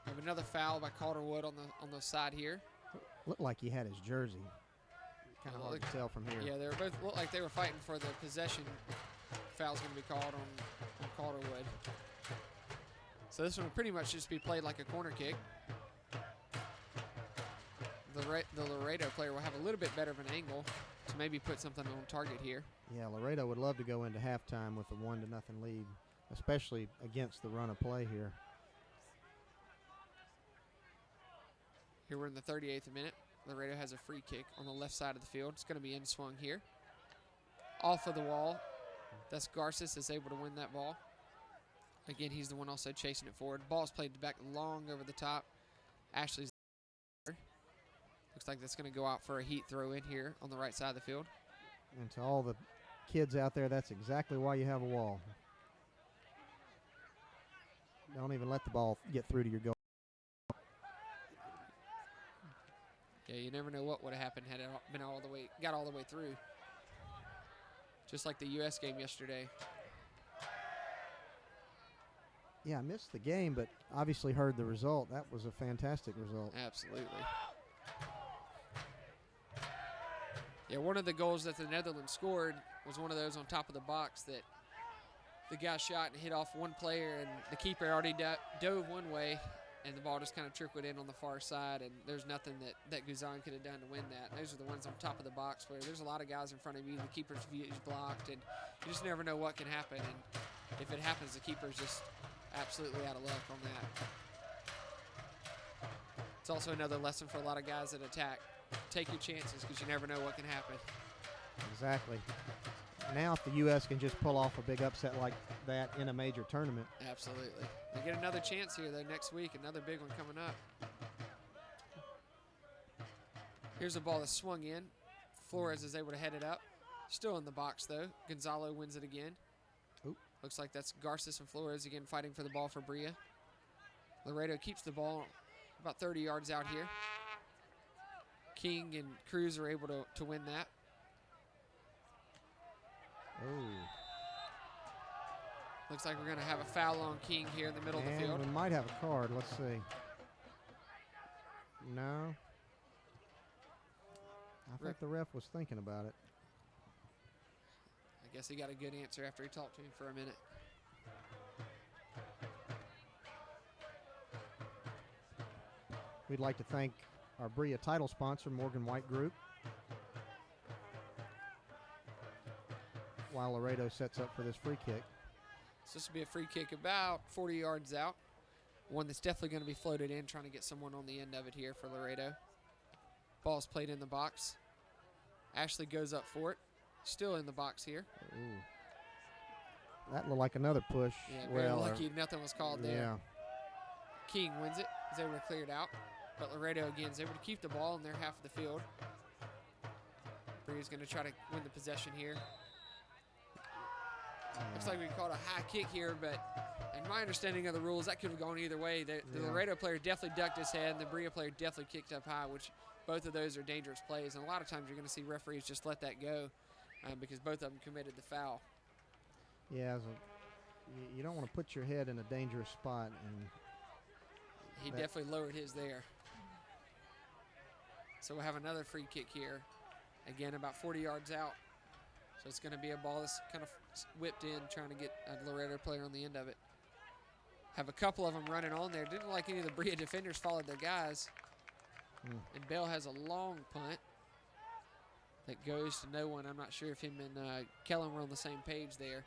Speaker 5: We have another foul by Calderwood on the side here.
Speaker 4: Looked like he had his jersey. Kind of hard to tell from here.
Speaker 5: Yeah, they were both looked like they were fighting for the possession. Foul's going to be called on Calderwood. So this one will pretty much just be played like a corner kick. The Laredo player will have a little bit better of an angle to maybe put something on target here.
Speaker 4: Yeah, Laredo would love to go into halftime with a 1-0 lead, especially against the run of play here.
Speaker 5: Here we're in the 38th minute. Laredo has a free kick on the left side of the field. It's going to be in swung here. Off of the wall. That's Garces is able to win that ball. Again, he's the one also chasing it forward. Ball's played back long over the top. Ashley's there. Looks like that's going to go out for a heat throw in here on the right side of the field.
Speaker 4: And to all the kids out there, that's exactly why you have a wall. Don't even let the ball get through to your goal.
Speaker 5: Yeah, you never know what would have happened had it been got all the way through. Just like the U.S. game yesterday.
Speaker 4: Yeah, I missed the game, but obviously heard the result. That was a fantastic result.
Speaker 5: Absolutely. Yeah, one of the goals that the Netherlands scored was one of those on top of the box that the guy shot and hit off one player, and the keeper already dove one way, and the ball just kind of trickled in on the far side, and there's nothing that Guzan could have done to win that. Those are the ones on top of the box where there's a lot of guys in front of you, the keeper's view is blocked, and you just never know what can happen. And if it happens, the keeper's just absolutely out of luck on that. It's also another lesson for a lot of guys that attack. Take your chances because you never know what can happen.
Speaker 4: Exactly. Now if the U.S. can just pull off a big upset like that in a major tournament.
Speaker 5: Absolutely. They get another chance here, though, next week. Another big one coming up. Here's a ball that's swung in. Flores is able to head it up. Still in the box, though. Gonzalo wins it again.
Speaker 4: Oop.
Speaker 5: Looks like that's Garces and Flores again fighting for the ball for Brilla. Laredo keeps the ball about 30 yards out here. King and Cruz are able to win that.
Speaker 4: Oh.
Speaker 5: Looks like we're going to have a foul on King here in the middle of the field.
Speaker 4: We might have a card. Let's see. No. I think the ref was thinking about it.
Speaker 5: I guess he got a good answer after he talked to him for a minute.
Speaker 4: We'd like to thank our Brilla title sponsor, Morgan White Group, while Laredo sets up for this free kick.
Speaker 5: So this will be a free kick about 40 yards out. One that's definitely going to be floated in, trying to get someone on the end of it here for Laredo. Ball's played in the box. Ashley goes up for it. Still in the box here.
Speaker 4: Ooh. That looked like another push.
Speaker 5: Yeah, very lucky nothing was called there.
Speaker 4: Yeah.
Speaker 5: King wins it. Is able to clear it out. But Laredo, again, is able to keep the ball in their half of the field. Brilla's going to try to win the possession here. Looks like we called a high kick here, but And my understanding of the rules, that could have gone either way. The Laredo player definitely ducked his head, and the Brilla player definitely kicked up high, which both of those are dangerous plays. And a lot of times you're going to see referees just let that go because both of them committed the foul.
Speaker 4: Yeah, you don't want to put your head in a dangerous spot. And
Speaker 5: he definitely lowered his there. So we'll have another free kick here. Again, about 40 yards out. So it's going to be a ball that's kind of whipped in, trying to get a Laredo player on the end of it. Have a couple of them running on there. Didn't like any of the Brilla defenders followed their guys. And Bell has a long punt that goes to no one. I'm not sure if him and Kellen were on the same page there.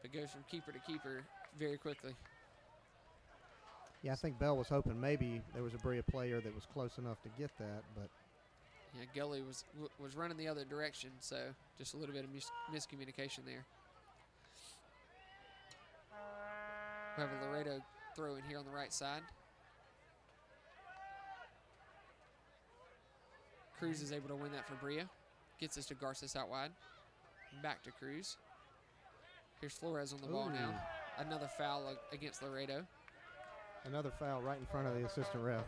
Speaker 5: But goes from keeper to keeper very quickly.
Speaker 4: Yeah, I think Bell was hoping maybe there was a Brilla player that was close enough to get that, but
Speaker 5: yeah, Gully was running the other direction, so just a little bit of miscommunication there. We have a Laredo throw in here on the right side. Cruz is able to win that for Brilla. Gets us to Garces out wide. Back to Cruz. Here's Flores on the ball now. Another foul against Laredo.
Speaker 4: Another foul right in front of the assistant ref.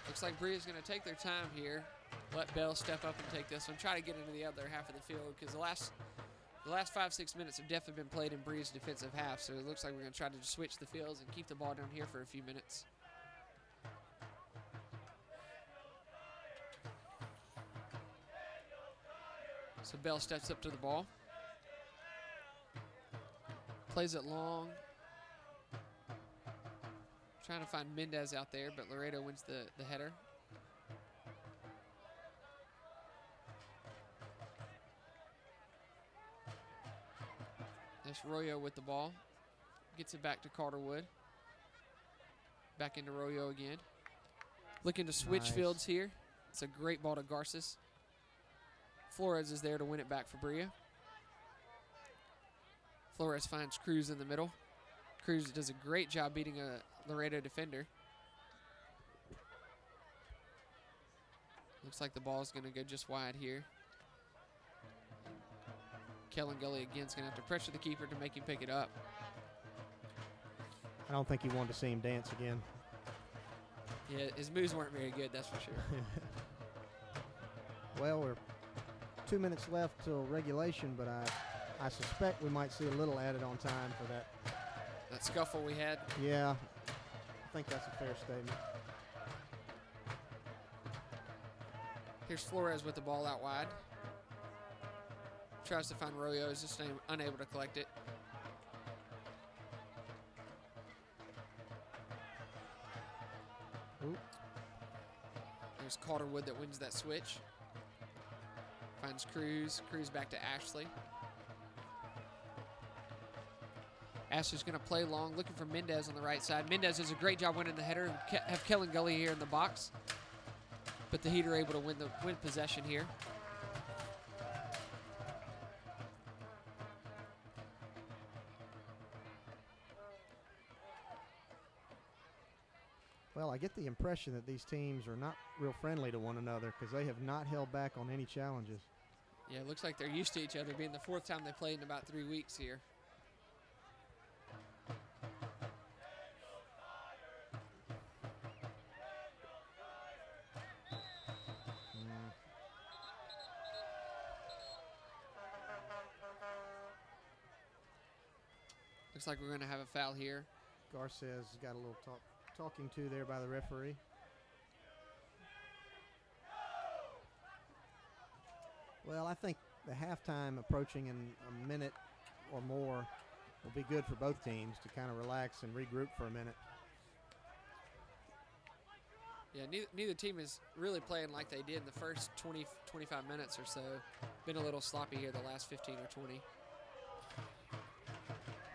Speaker 5: Looks like Brilla's going to take their time here. Let Bell step up and take this one. Try to get into the other half of the field because the last 5-6 minutes have definitely been played in Brilla's defensive half. So it looks like we're going to try to just switch the fields and keep the ball down here for a few minutes. So Bell steps up to the ball. Plays it long. Trying to find Mendez out there, but Laredo wins the header. There's Royo with the ball. Gets it back to Carterwood. Back into Royo again. Looking to switch fields here. It's a great ball to Garces. Flores is there to win it back for Brilla. Flores finds Cruz in the middle. Cruz does a great job beating a Laredo defender. Looks like the ball is going to go just wide here. Kellen Gully again is going to have to pressure the keeper to make him pick it up.
Speaker 4: I don't think he wanted to see him dance again.
Speaker 5: Yeah, his moves weren't very good, that's for sure.
Speaker 4: Well, we're 2 minutes left till regulation, but I suspect we might see a little added on time for that.
Speaker 5: That scuffle we had?
Speaker 4: Yeah, I think that's a fair statement.
Speaker 5: Here's Flores with the ball out wide. Tries to find Royo, is just unable to collect it.
Speaker 4: Ooh.
Speaker 5: There's Calderwood that wins that switch. Finds Cruz. Cruz back to Ashley. Ashley's going to play long, looking for Mendez on the right side. Mendez does a great job winning the header and have Kellen Gully here in the box. But the Heat are able to win possession here.
Speaker 4: Well, I get the impression that these teams are not real friendly to one another because they have not held back on any challenges.
Speaker 5: Yeah, it looks like they're used to each other, being the fourth time they played in about 3 weeks here. Looks like we're going to have a foul here.
Speaker 4: Garces got a little talking to there by the referee. Well, I think the halftime approaching in a minute or more will be good for both teams to kind of relax and regroup for a minute.
Speaker 5: Yeah, neither team is really playing like they did in the first 20, 25 minutes or so. Been a little sloppy here the last 15 or 20.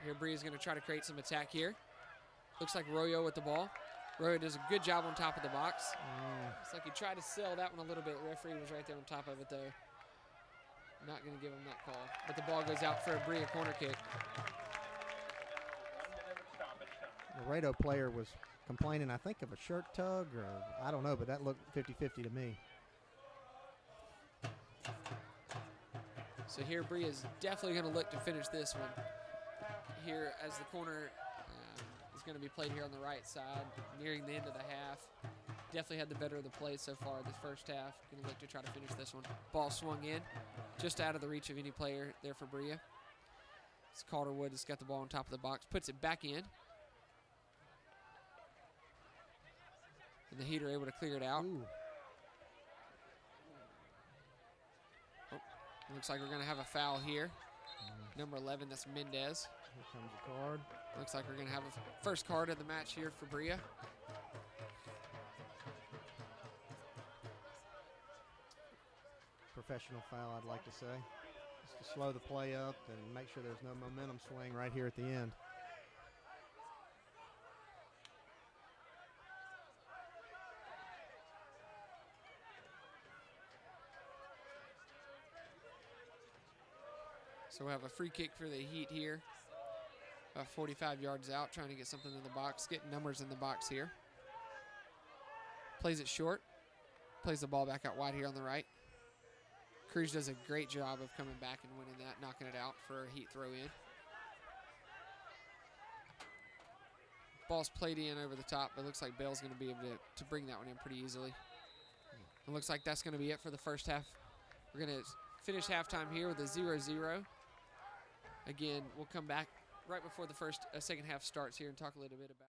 Speaker 5: Here Brilla's going to try to create some attack here. Looks like Royo with the ball. Royo does a good job on top of the box. Looks like he tried to sell that one a little bit. The referee was right there on top of it, though. Not going to give him that call. But the ball goes out for a Brilla corner kick.
Speaker 4: The Laredo player was complaining, I think, of a shirt tug, or I don't know, but that looked 50-50 to me.
Speaker 5: So here Brilla is definitely going to look to finish this one. Here as the corner is going to be played here on the right side, nearing the end of the half. Definitely had the better of the play so far this first half. Going to look to try to finish this one. Ball swung in, just out of the reach of any player there for Brilla. It's Calderwood has got the ball on top of the box, puts it back in. And the Heat are able to clear it out. Oh, looks like we're going to have a foul here. Number 11, that's Mendez.
Speaker 4: Here comes a card.
Speaker 5: Looks like we're going to have a first card of the match here for Brilla.
Speaker 4: Professional foul, I'd like to say. Just to slow the play up and make sure there's no momentum swing right here at the end.
Speaker 5: So we have a free kick for the Heat here. About 45 yards out, trying to get something in the box, getting numbers in the box here. Plays it short. Plays the ball back out wide here on the right. Cruz does a great job of coming back and winning that, knocking it out for a Heat throw in. Ball's played in over the top, but it looks like Bell's going to be able to bring that one in pretty easily. It looks like that's going to be it for the first half. We're going to finish halftime here with a 0-0. Again, we'll come back right before the second half starts here and talk a little bit about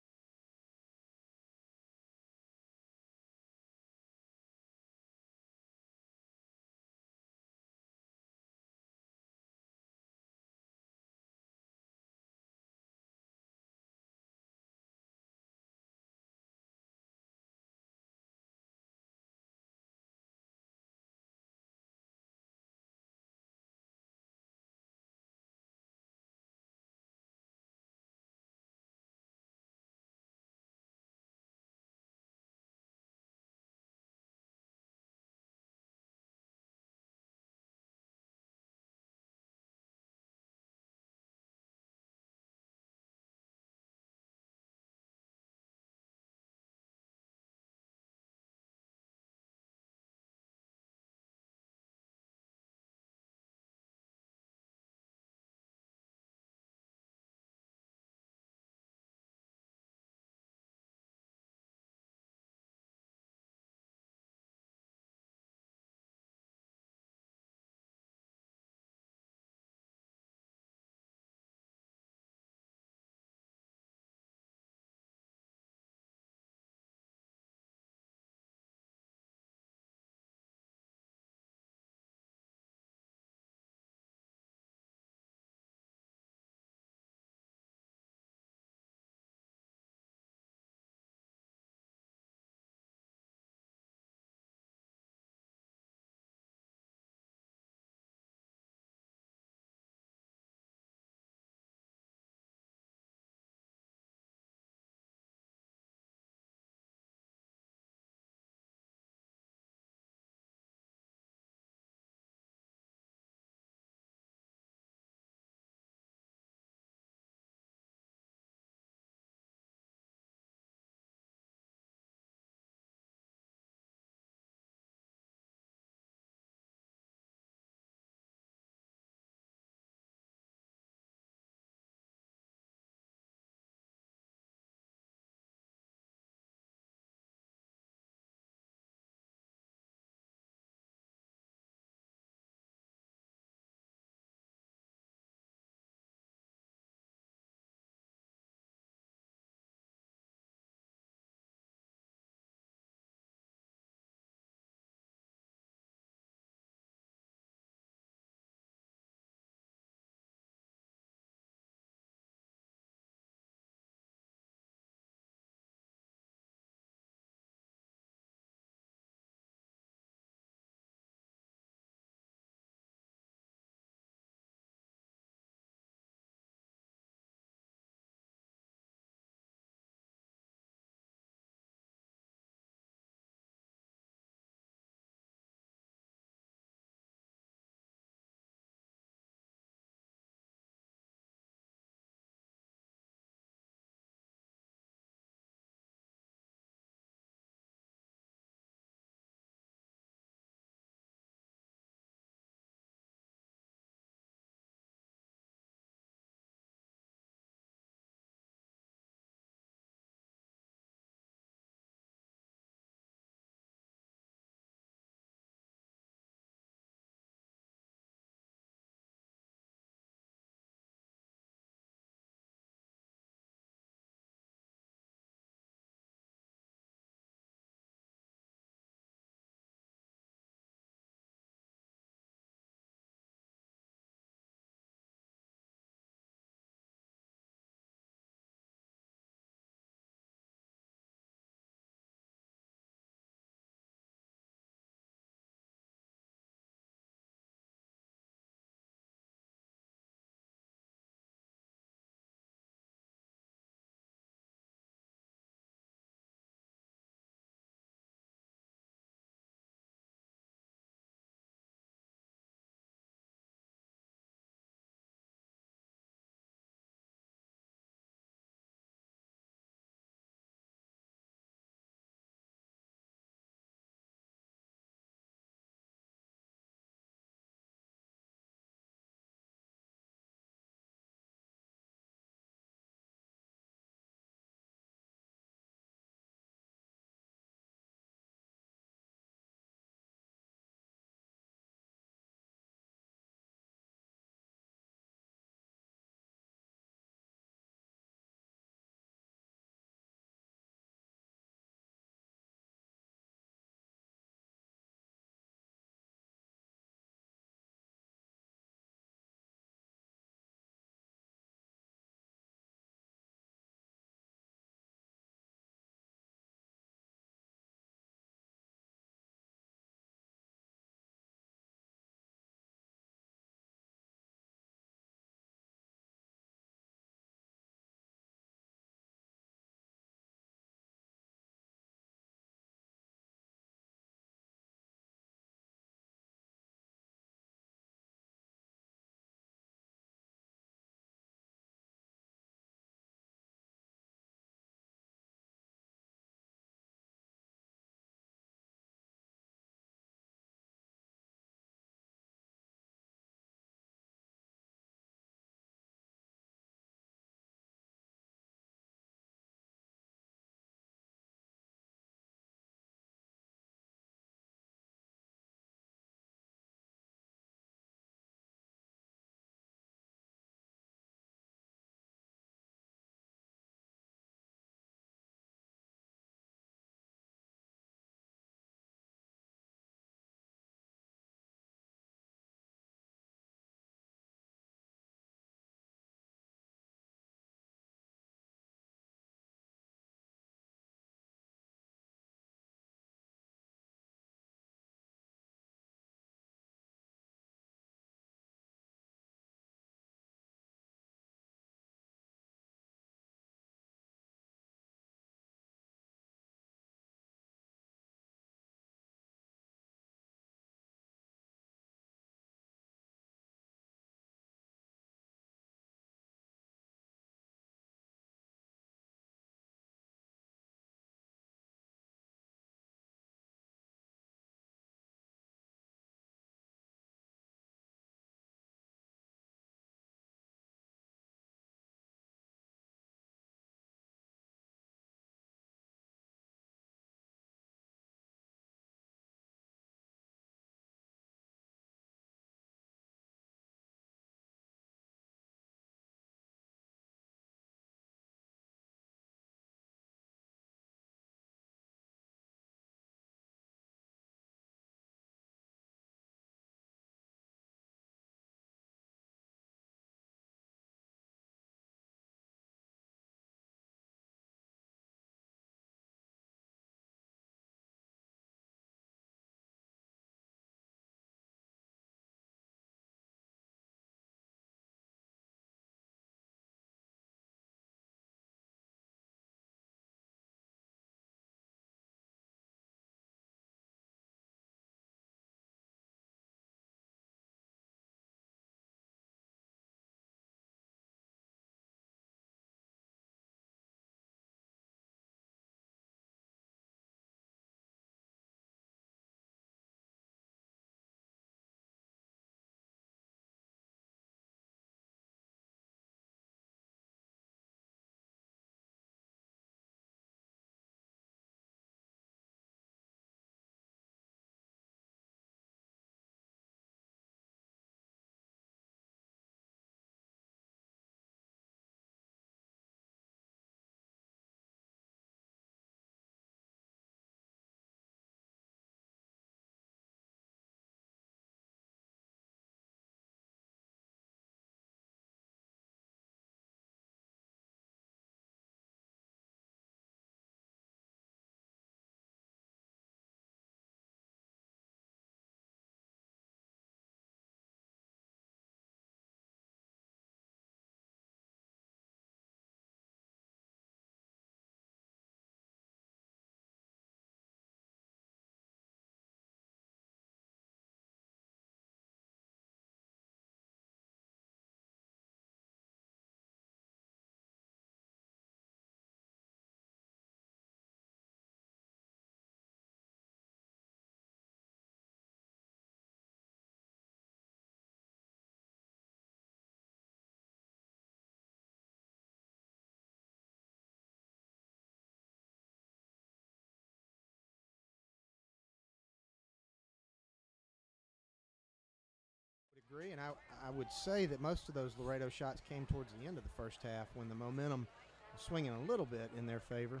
Speaker 4: Agree, and I would say that most of those Laredo shots came towards the end of the first half when the momentum was swinging a little bit in their favor.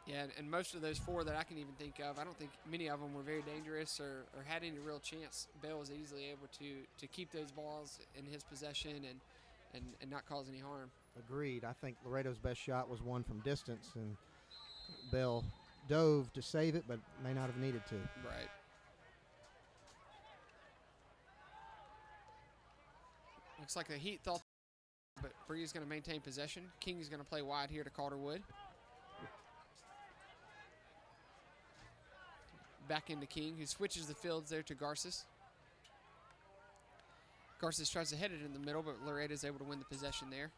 Speaker 5: Yeah, and most of those 4 that I can even think of, I don't think many of them were very dangerous or had any real chance. Bell was easily able to keep those balls in his possession and not cause any harm.
Speaker 4: Agreed. I think Laredo's best shot was one from distance, and Bell dove to save it, but may not have needed to.
Speaker 5: Right. Looks like the Heat thought, but Brilla's going to maintain possession. King's going to play wide here to Calderwood. Back into King, who switches the fields there to Garces. Garces tries to head it in the middle, but Laredo's able to win the possession there.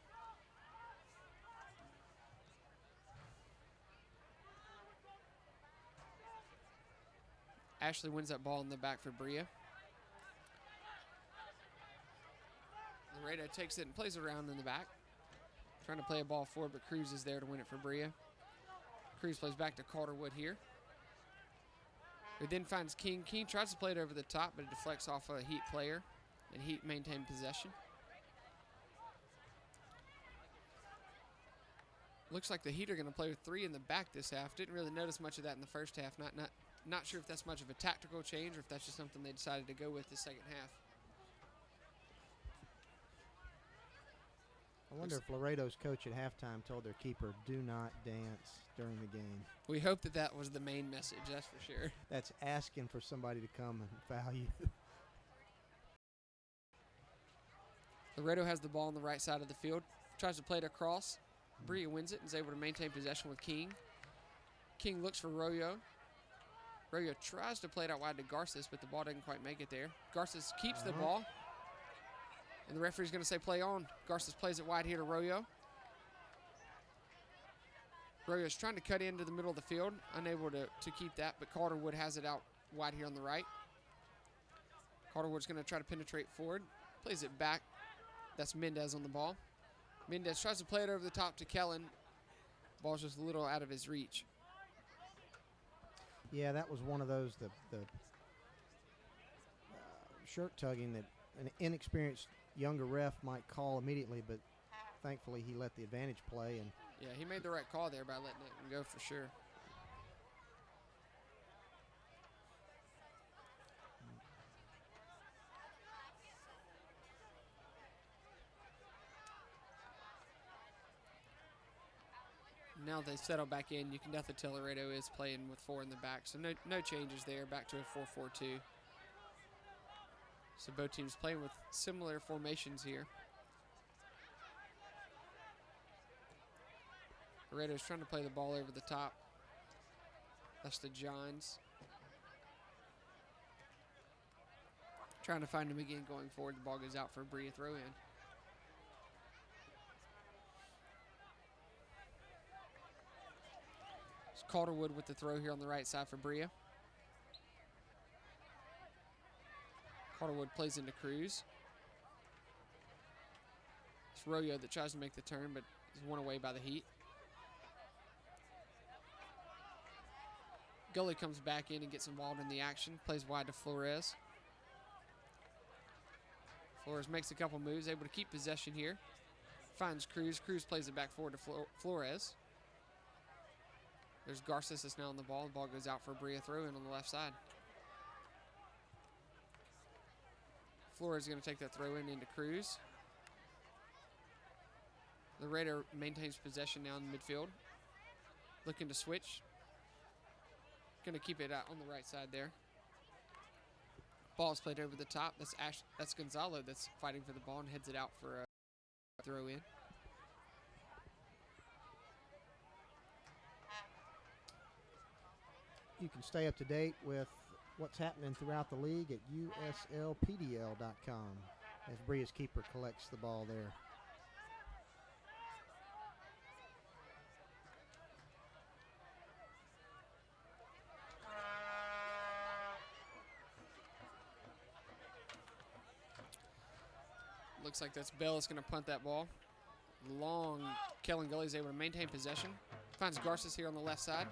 Speaker 5: Ashley wins that ball in the back for Brilla. Laredo takes it and plays around in the back. Trying to play a ball forward, but Cruz is there to win it for Brilla. Cruz plays back to Calderwood here. It then finds King. King tries to play it over the top, but it deflects off a Heat player, and Heat maintain possession. Looks like the Heat are going to play with 3 in the back this half. Didn't really notice much of that in the first half. Not sure if that's much of a tactical change or if that's just something they decided to go with the second half.
Speaker 4: I wonder if Laredo's coach at halftime told their keeper, do not dance during the game.
Speaker 5: We hope that was the main message, that's for sure.
Speaker 4: That's asking for somebody to come and foul you.
Speaker 5: Laredo has the ball on the right side of the field. Tries to play it across. Brilla wins it and is able to maintain possession with King. King looks for Royo. Royo tries to play it out wide to Garces, but the ball doesn't quite make it there. Garces keeps the ball. And the referee's going to say play on. Garces plays it wide here to Royo. Royo's trying to cut into the middle of the field, unable to keep that, but Calderwood has it out wide here on the right. Calderwood's going to try to penetrate forward. Plays it back. That's Mendez on the ball. Mendez tries to play it over the top to Kellen. Ball's just a little out of his reach.
Speaker 4: Yeah, that was one of those, the shirt tugging that an inexperienced younger ref might call immediately, but thankfully he let the advantage play. And
Speaker 5: yeah, he made the right call there by letting it go for sure. Now they settle back in. You can definitely tell Laredo is playing with 4 in the back, so no changes there. Back to a 4-4-2. So both teams playing with similar formations here. Laredo's trying to play the ball over the top. That's to Johns. Trying to find him again going forward. The ball goes out for a Brilla throw in. It's Calderwood with the throw here on the right side for Brilla. Calderwood plays into Cruz. It's Royo that tries to make the turn, but is won away by the Heat. Gully comes back in and gets involved in the action. Plays wide to Flores. Flores makes a couple moves, able to keep possession here. Finds Cruz. Cruz plays it back forward to Flores. There's Garces that's now on the ball. The ball goes out for a Brilla throw-in on the left side. Flores is going to take that throw-in into Cruz. Laredo maintains possession now in the midfield. Looking to switch. Going to keep it out on the right side there. Ball's played over the top. That's Gonzalo that's fighting for the ball and heads it out for a throw-in.
Speaker 4: You can stay up to date with what's happening throughout the league at uslpdl.com as Brilla's keeper collects the ball there.
Speaker 5: Looks like that's Bell that's going to punt that ball. Long, Kellen Gully's able to maintain possession. Finds Garces here on the left side.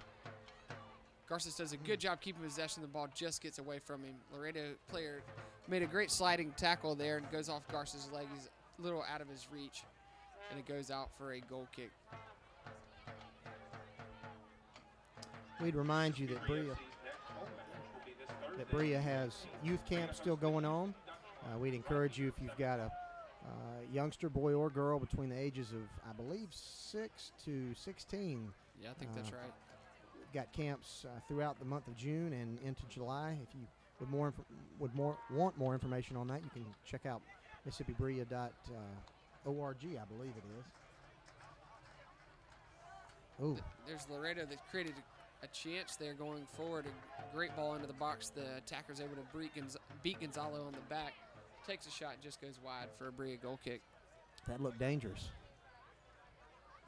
Speaker 5: Garces does a good job keeping possession. The ball just gets away from him. Laredo player made a great sliding tackle there and goes off Garces' leg. He's a little out of his reach, and it goes out for a goal kick.
Speaker 4: We'd remind you that Brilla has youth camp still going on. We'd encourage you, if you've got a youngster, boy or girl, between the ages of, I believe, 6 to 16.
Speaker 5: Yeah, I think that's right.
Speaker 4: Got camps throughout the month of June and into July. If you want more information on that, you can check out MississippiBrilla.org, I believe it is. Ooh.
Speaker 5: There's Laredo that created a chance there going forward. A great ball into the box. The attacker's able to beat Gonzalo on the back. Takes a shot and just goes wide for a Brilla goal kick.
Speaker 4: That looked dangerous.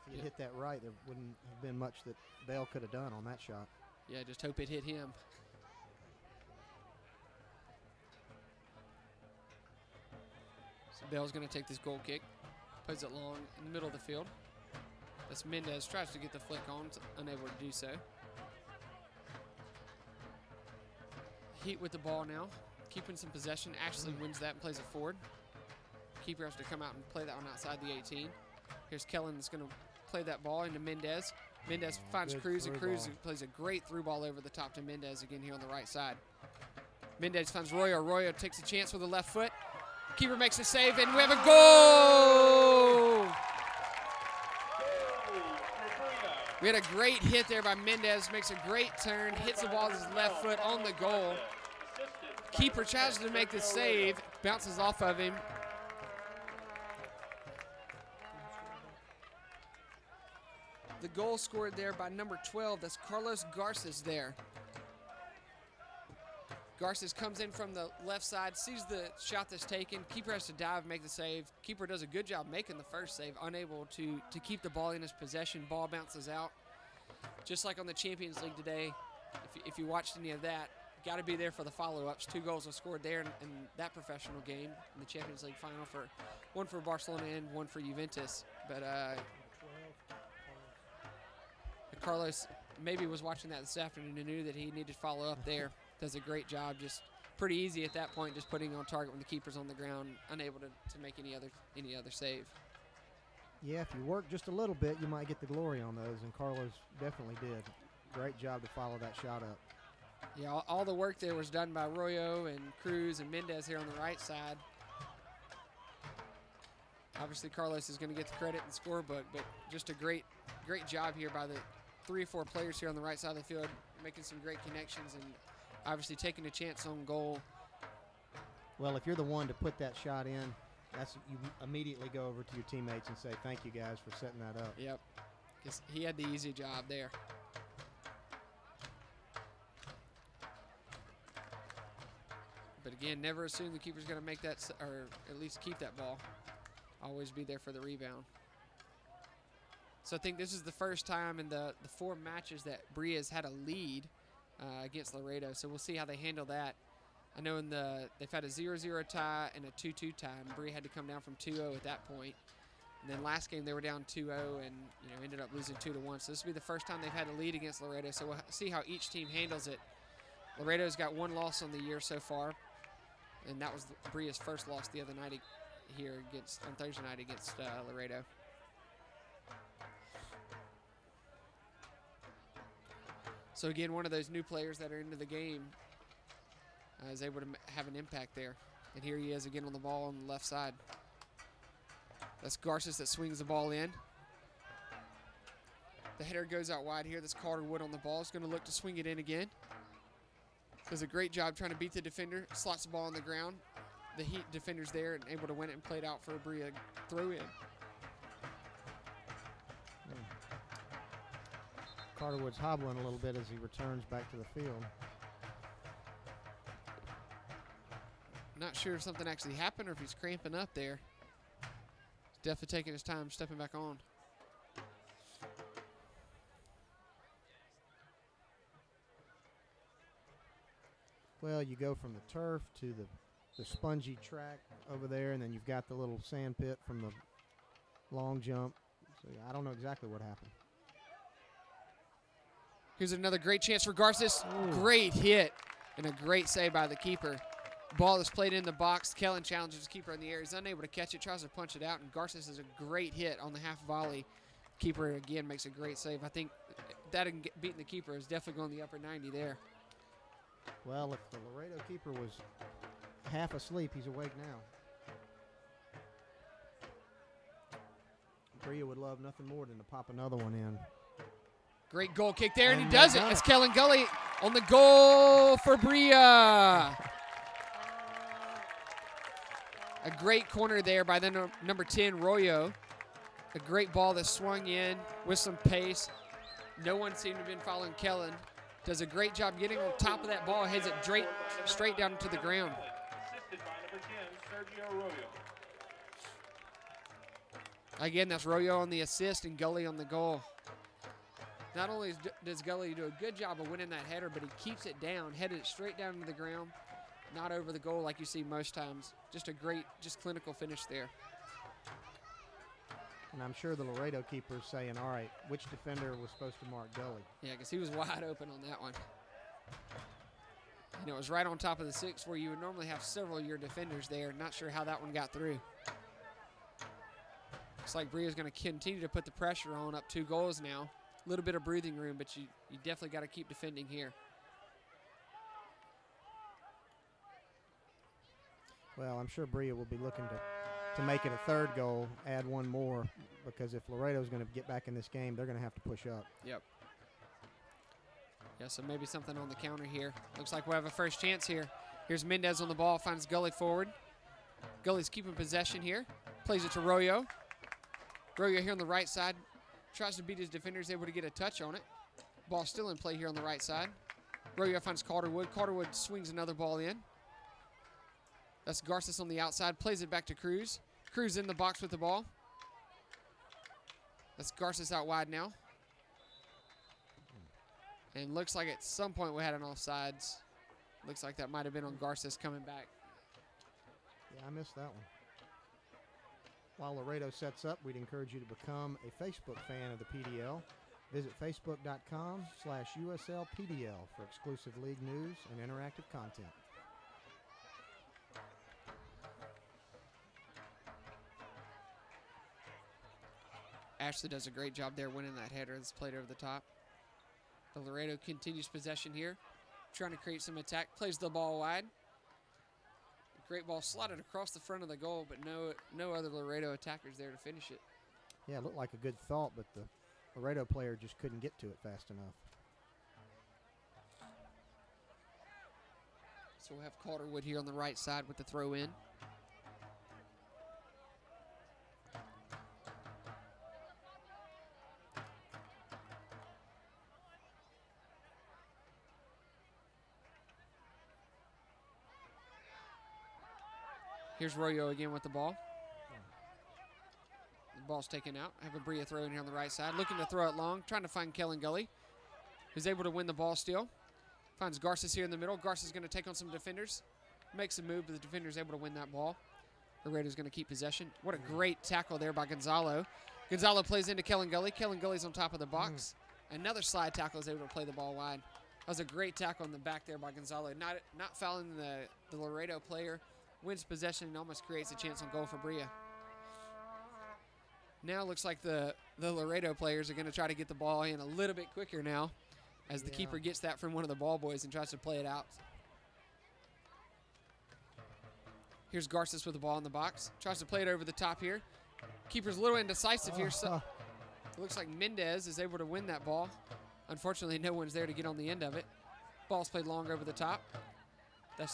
Speaker 4: If he hit that right, there wouldn't have been much that Bell could have done on that shot.
Speaker 5: Yeah, just hope it hit him. So Bell's going to take this goal kick. Plays it long in the middle of the field. That's Mendez. Tries to get the flick on. Unable to do so. Heat with the ball now. Keeping some possession. Ashley wins that and plays it forward. Keeper has to come out and play that one outside the 18. Here's Kellen that's going to play that ball into Mendez. Mendez finds Cruz, and Cruz plays a great through ball over the top to Mendez again here on the right side. Mendez finds Royo. Royo takes a chance with the left foot. Keeper makes a save, and we have a goal! We had a great hit there by Mendez. Makes a great turn, hits the ball with his left foot on the goal. Keeper tries to make the save, bounces off of him. The goal scored there by number 12. That's Carlos Garces there. Garces comes in from the left side, sees the shot that's taken. Keeper has to dive, make the save. Keeper does a good job making the first save, unable to keep the ball in his possession. Ball bounces out. Just like on the Champions League today, if you watched any of that, got to be there for the follow-ups. 2 goals were scored there in that professional game in the Champions League final, one for Barcelona and one for Juventus. But Carlos maybe was watching that this afternoon and knew that he needed to follow up there. Does a great job, just pretty easy at that point, just putting on target when the keeper's on the ground, unable to make any other save.
Speaker 4: Yeah, if you work just a little bit, you might get the glory on those, and Carlos definitely did. Great job to follow that shot up.
Speaker 5: Yeah, all the work there was done by Royo and Cruz and Mendez here on the right side. Obviously, Carlos is going to get the credit in the scorebook, but just a great job here by the 3 or 4 players here on the right side of the field, making some great connections and obviously taking a chance on goal.
Speaker 4: Well, if you're the one to put that shot in, you immediately go over to your teammates and say, thank you guys for setting that up.
Speaker 5: Yep, because he had the easy job there. But again, never assume the keeper's going to make that, or at least keep that ball. Always be there for the rebound. So I think this is the first time in the 4 matches that Brilla's had a lead against Laredo. So we'll see how they handle that. I know they've had a 0-0 tie and a 2-2 tie, and Brilla had to come down from 2-0 at that point. And then last game they were down 2-0 and ended up losing 2-1. So this will be the first time they've had a lead against Laredo. So we'll see how each team handles it. Laredo's got 1 loss on the year so far, and that was Brilla's first loss the other night here on Thursday night against Laredo. So again, one of those new players that are into the game is able to have an impact there. And here he is again on the ball on the left side. That's Garces that swings the ball in. The header goes out wide here. That's Carter Wood on the ball. He's going to look to swing it in again. Does a great job trying to beat the defender. Slots the ball on the ground. The Heat defender's there and able to win it and play it out for a Brilla throw in.
Speaker 4: Carter Wood's hobbling a little bit as he returns back to the field.
Speaker 5: Not sure if something actually happened or if he's cramping up there. He's definitely taking his time stepping back on.
Speaker 4: Well, you go from the turf to the spongy track over there, and then you've got the little sand pit from the long jump. So I don't know exactly what happened.
Speaker 5: Here's another great chance for Garces. Great hit and a great save by the keeper. Ball is played in the box. Kellen challenges the keeper in the air. He's unable to catch it, tries to punch it out, and Garces is a great hit on the half volley. Keeper, again, makes a great save. I think that beating the keeper is definitely going the upper 90 there.
Speaker 4: Well, if the Laredo keeper was half asleep, he's awake now. Brilla would love nothing more than to pop another one in.
Speaker 5: Great goal kick there, and he does it. It's Kellen Gully on the goal for Brilla. A great corner there by the number 10, Royo. A great ball that swung in with some pace. No one seemed to have been following Kellen. Does a great job getting on top of that ball, heads it straight down to the ground.
Speaker 1: Assisted by number 10, Sergio Arroyo.
Speaker 5: Again, that's Royo on the assist and Gully on the goal. Not only does Gully do a good job of winning that header, but he keeps it down, headed it straight down to the ground, not over the goal like you see most times. Just a great, clinical finish there.
Speaker 4: And I'm sure the Laredo keeper is saying, all right, which defender was supposed to mark Gully?
Speaker 5: Yeah, because he was wide open on that one. And it was right on top of the 6 where you would normally have several of your defenders there. Not sure how that one got through. Looks like Brilla's going to continue to put the pressure on, up 2 goals now. A little bit of breathing room, but you definitely got to keep defending here.
Speaker 4: Well, I'm sure Brilla will be looking to make it a 3rd goal, add 1 more, because if Laredo's going to get back in this game, they're going to have to push up.
Speaker 5: Yep. Yeah, so maybe something on the counter here. Looks like we'll have a first chance here. Here's Mendez on the ball, finds Gully forward. Gully's keeping possession here. Plays it to Royo. Royo here on the right side. Tries to beat his defenders, able to get a touch on it. Ball still in play here on the right side. Royo finds Calderwood. Calderwood swings another ball in. That's Garces on the outside. Plays it back to Cruz. Cruz in the box with the ball. That's Garces out wide now. And looks like at some point we had an offsides. Looks like that might have been on Garces coming back.
Speaker 4: Yeah, I missed that one. While Laredo sets up, we'd encourage you to become a Facebook fan of the PDL. Visit facebook.com/USLPDL for exclusive league news and interactive content.
Speaker 5: Ashley does a great job there winning that header that's played over the top. The Laredo continues possession here, trying to create some attack. Plays the ball wide. Great ball slotted across the front of the goal, but no other Laredo attackers there to finish it.
Speaker 4: Yeah, it looked like a good thought, but the Laredo player just couldn't get to it fast enough.
Speaker 5: So we'll have Calderwood here on the right side with the throw in. Here's Royo again with the ball. The ball's taken out. Have a Brilla throw in here on the right side. Looking to throw it long. Trying to find Kellen Gully, who's able to win the ball still. Finds Garces here in the middle. Garces is going to take on some defenders. Makes a move, but the defender's able to win that ball. Laredo's going to keep possession. What a great tackle there by Gonzalo. Gonzalo plays into Kellen Gully. Kellen Gully's on top of the box. Another slide tackle is able to play the ball wide. That was a great tackle in the back there by Gonzalo. Not fouling the Laredo player. Wins possession and almost creates a chance on goal for Brilla. Now it looks like the Laredo players are going to try to get the ball in a little bit quicker now as the keeper gets that from one of the ball boys and tries to play it out. Here's Garces with the ball in the box. Tries to play it over the top here. Keeper's a little indecisive here. So it looks like Mendez is able to win that ball. Unfortunately, no one's there to get on the end of it. Ball's played long over the top. And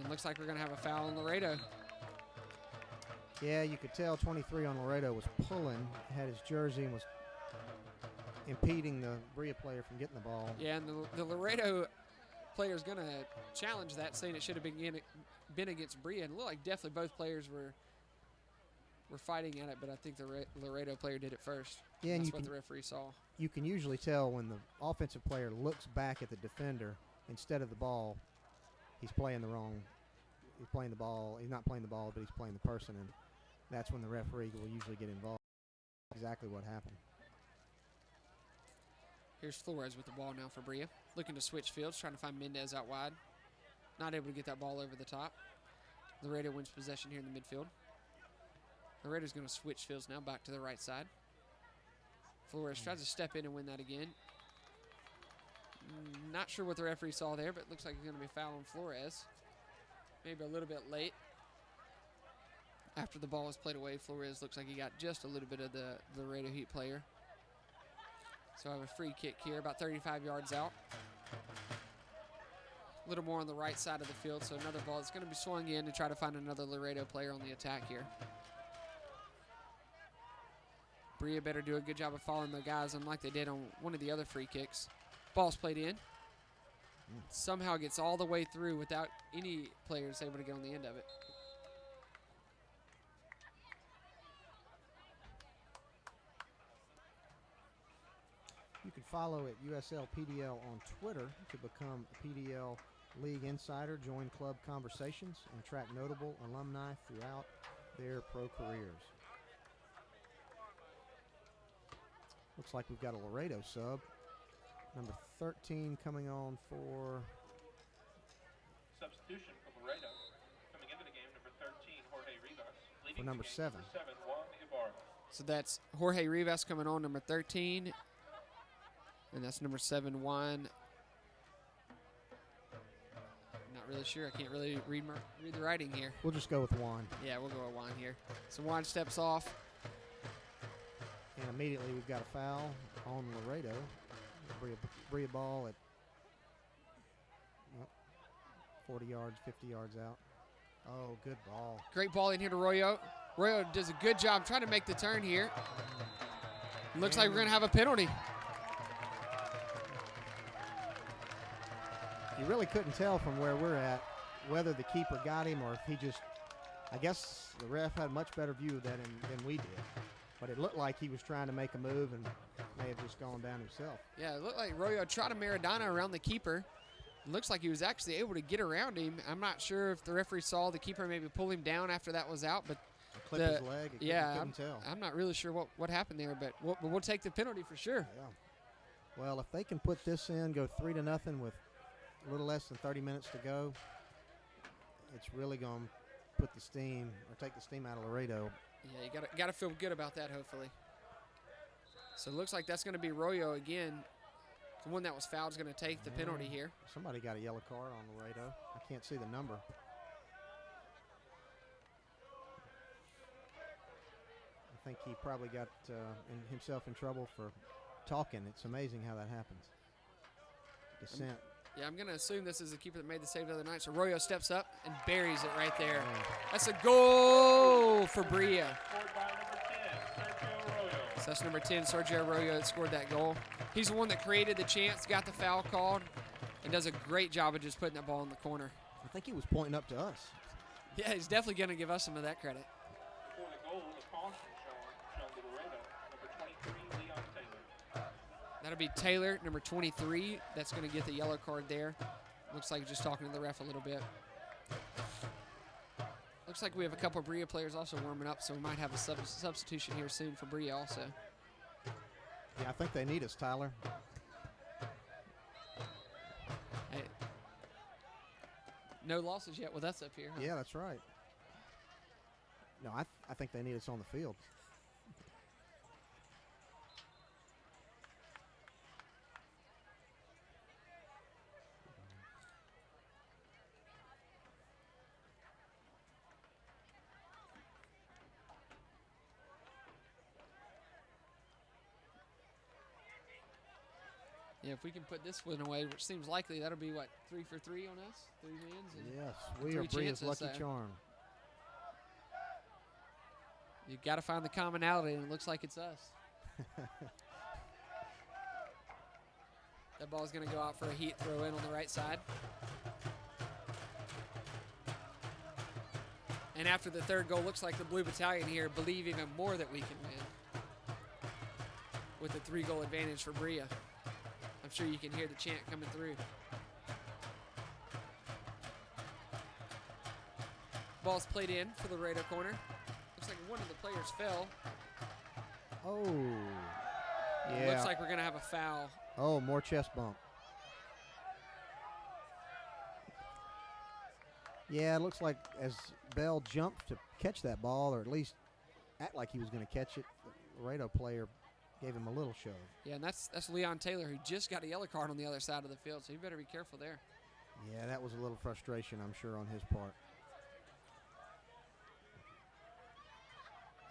Speaker 5: it looks like we're going to have a foul on Laredo.
Speaker 4: Yeah, you could tell 23 on Laredo was pulling, had his jersey, and was impeding the Brilla player from getting the ball.
Speaker 5: Yeah, and the Laredo player is going to challenge that, saying it should have been against Brilla. And it looked like definitely both players were fighting at it, but I think the Laredo player did it first.
Speaker 4: Yeah, and
Speaker 5: that's what the referee saw.
Speaker 4: You can usually tell when the offensive player looks back at the defender instead of the ball. He's playing the ball. He's not playing the ball, but he's playing the person, and that's when the referee will usually get involved. Exactly what happened.
Speaker 5: Here's Flores with the ball now for Brilla. Looking to switch fields, trying to find Mendez out wide. Not able to get that ball over the top. Laredo wins possession here in the midfield. Laredo's going to switch fields now back to the right side. Flores tries to step in and win that again. Not sure what the referee saw there, but it looks like he's going to be fouling Flores. Maybe a little bit late. After the ball was played away, Flores looks like he got just a little bit of the Laredo Heat player. So I have a free kick here, about 35 yards out. A little more on the right side of the field, so another ball is going to be swung in to try to find another Laredo player on the attack here. Brilla better do a good job of following their guys, unlike they did on one of the other free kicks. Ball's played in. Somehow gets all the way through without any players able to get on the end of it.
Speaker 4: You can follow at USL PDL on Twitter to become a PDL League Insider, join club conversations, and track notable alumni throughout their pro careers. Looks like we've got a Laredo sub. Number 13 coming on for...
Speaker 1: Substitution for Laredo. Coming into the game, number 13, Jorge Rivas. Leading
Speaker 4: For number
Speaker 1: the game,
Speaker 4: 7.
Speaker 1: Number 7, Juan Ibarra.
Speaker 5: So that's Jorge Rivas coming on, number 13. And that's number 7, Juan. Not really sure. I can't really read the writing here.
Speaker 4: We'll just go with Juan.
Speaker 5: Yeah, we'll go with Juan here. So Juan steps off.
Speaker 4: And immediately we've got a foul on Laredo. Brilla ball at 40 yards, 50 yards out. Oh, good ball.
Speaker 5: Great ball in here to Royo. Royo does a good job trying to make the turn here. Looks like we're going to have a penalty.
Speaker 4: You really couldn't tell from where we're at whether the keeper got him or if he just, I guess the ref had a much better view of that than we did. But it looked like he was trying to make a move and may have just gone down himself.
Speaker 5: Yeah, it looked like Royo tried to Maradona around the keeper. It looks like he was actually able to get around him. I'm not sure if the referee saw the keeper maybe pull him down after that was out, but
Speaker 4: Clip his leg. Couldn't tell.
Speaker 5: I'm not really sure what happened there, but we'll take the penalty for sure.
Speaker 4: Yeah. Well, if they can put this in, go 3-0 with a little less than 30 minutes to go, it's really going to put the steam or take the steam out of Laredo.
Speaker 5: Yeah, you gotta feel good about that, hopefully. So it looks like that's going to be Royo again. The one that was fouled is going to take the penalty here.
Speaker 4: Somebody got a yellow card on Laredo. I can't see the number. I think he probably got himself in trouble for talking. It's amazing how that happens. Dissent.
Speaker 5: Yeah, I'm going to assume this is the keeper that made the save the other night. So Royo steps up and buries it right there. That's a goal for Brilla.
Speaker 1: Scored by number 10, Sergio Arroyo.
Speaker 5: So that's number 10, Sergio Arroyo, that scored that goal. He's the one that created the chance, got the foul called, and does a great job of just putting that ball in the corner.
Speaker 4: I think he was pointing up to us.
Speaker 5: Yeah, he's definitely going to give us some of that credit.
Speaker 1: Before the goal, a caution shown to Laredo. Number 23, Leon Taylor.
Speaker 5: That'll be Taylor, number 23. That's going to get the yellow card there. Looks like just talking to the ref a little bit. Looks like we have a couple of Brilla players also warming up, so we might have a substitution here soon for Brilla also.
Speaker 4: Yeah, I think they need us, Tyler.
Speaker 5: Hey, no losses yet with us up here. Huh?
Speaker 4: Yeah, that's right. No, I think they need us on the field.
Speaker 5: Yeah, if we can put this one away, which seems likely, that'll be, what, 3 for 3 on us? 3 wins? And
Speaker 4: Yes, we are Brilla's lucky charm.
Speaker 5: You've got to find the commonality, and it looks like it's us. That ball's going to go out for a Heat throw in on the right side. And after the third goal, looks like the Blue Battalion here believe even more that we can win with the 3-goal advantage for Brilla. I'm sure you can hear the chant coming through. Ball's played in for the Laredo corner. Looks like one of the players fell.
Speaker 4: Oh, yeah.
Speaker 5: Looks like we're going to have a foul
Speaker 4: Oh, more chest bump. Yeah, it looks like as Bell jumped to catch that ball, or at least act like he was going to catch it, the Laredo player gave him a little shove.
Speaker 5: Yeah, and that's Leon Taylor, who just got a yellow card on the other side of the field, so you better be careful there.
Speaker 4: Yeah, that was a little frustration, I'm sure, on his part.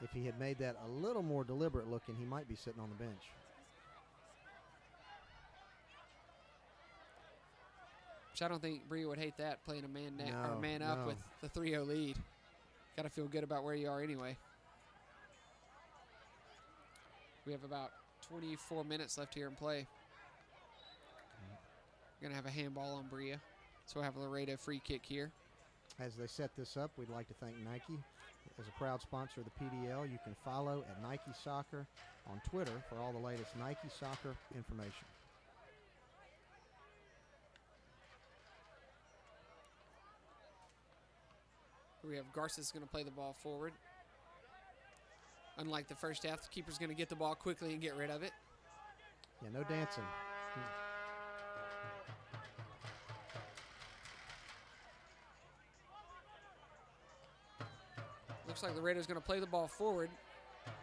Speaker 4: If he had made that a little more deliberate looking, he might be sitting on the bench.
Speaker 5: Which I don't think Brilla would hate that, playing a man up
Speaker 4: no.
Speaker 5: with the 3-0 lead. Got to feel good about where you are anyway. We have about 24 minutes left here in play. We're going to have a handball on Brilla. So we'll have a Laredo free kick here.
Speaker 4: As they set this up, we'd like to thank Nike. As a proud sponsor of the PDL, you can follow at Nike Soccer on Twitter for all the latest Nike Soccer information.
Speaker 5: We have Garces going to play the ball forward. Unlike the first half, the keeper's going to get the ball quickly and get rid of it.
Speaker 4: Yeah, no dancing.
Speaker 5: Looks like Laredo's going to play the ball forward.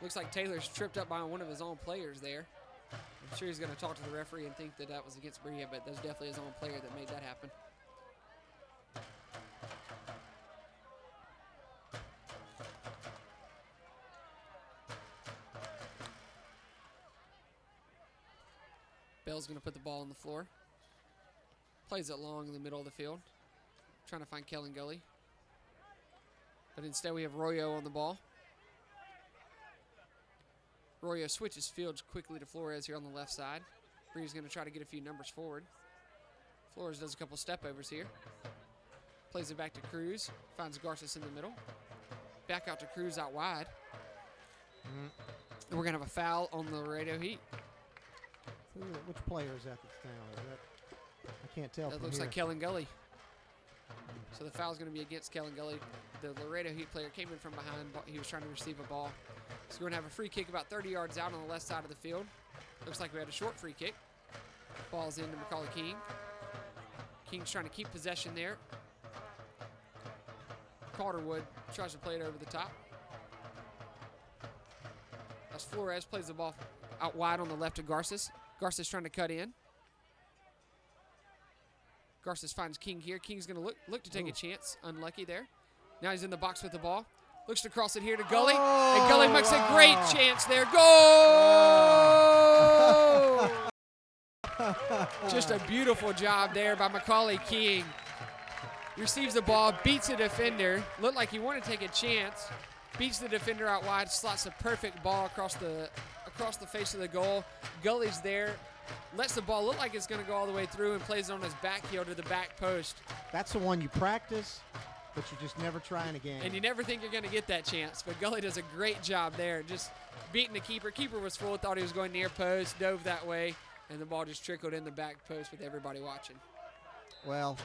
Speaker 5: Looks like Taylor's tripped up by one of his own players there. I'm sure he's going to talk to the referee and think that that was against Brilla, but that's definitely his own player that made that happen. Bell's going to put the ball on the floor. Plays it long in the middle of the field. Trying to find Kellen Gully. But instead we have Royo on the ball. Royo switches fields quickly to Flores here on the left side. Brilla's going to try to get a few numbers forward. Flores does a couple step overs here. Plays it back to Cruz. Finds Garces in the middle. Back out to Cruz out wide. And we're going to have a foul on the Laredo Heat.
Speaker 4: Which player is that that's down? Is that, I can't tell.
Speaker 5: That
Speaker 4: from
Speaker 5: looks
Speaker 4: here.
Speaker 5: like Kellen Gully. So the foul's going to be against Kellen Gully. The Laredo Heat player came in from behind. He was trying to receive a ball. So we're going to have a free kick about 30 yards out on the left side of the field. Looks like we had a short free kick. Ball's into Macaulay King. King's trying to keep possession there. Calderwood tries to play it over the top. As Flores plays the ball out wide on the left to Garces. Garces trying to cut in. Garces finds King here. King's going to look to take a chance. Unlucky there. Now he's in the box with the ball. Looks to cross it here to Gully. And Gully makes a great chance there. Goal! Just a beautiful job there by Macaulay King. Receives the ball, beats a defender. Looked like he wanted to take a chance. Beats the defender out wide, slots a perfect ball across the face of the goal. Gully's there. Lets the ball look like it's going to go all the way through and plays it on his back heel to the back post.
Speaker 4: That's the one you practice, but you just never try in a game.
Speaker 5: And you never think you're going to get that chance. But Gully does a great job there, just beating the keeper. Keeper was full, thought he was going near post, dove that way, and the ball just trickled in the back post with everybody watching.
Speaker 4: Well,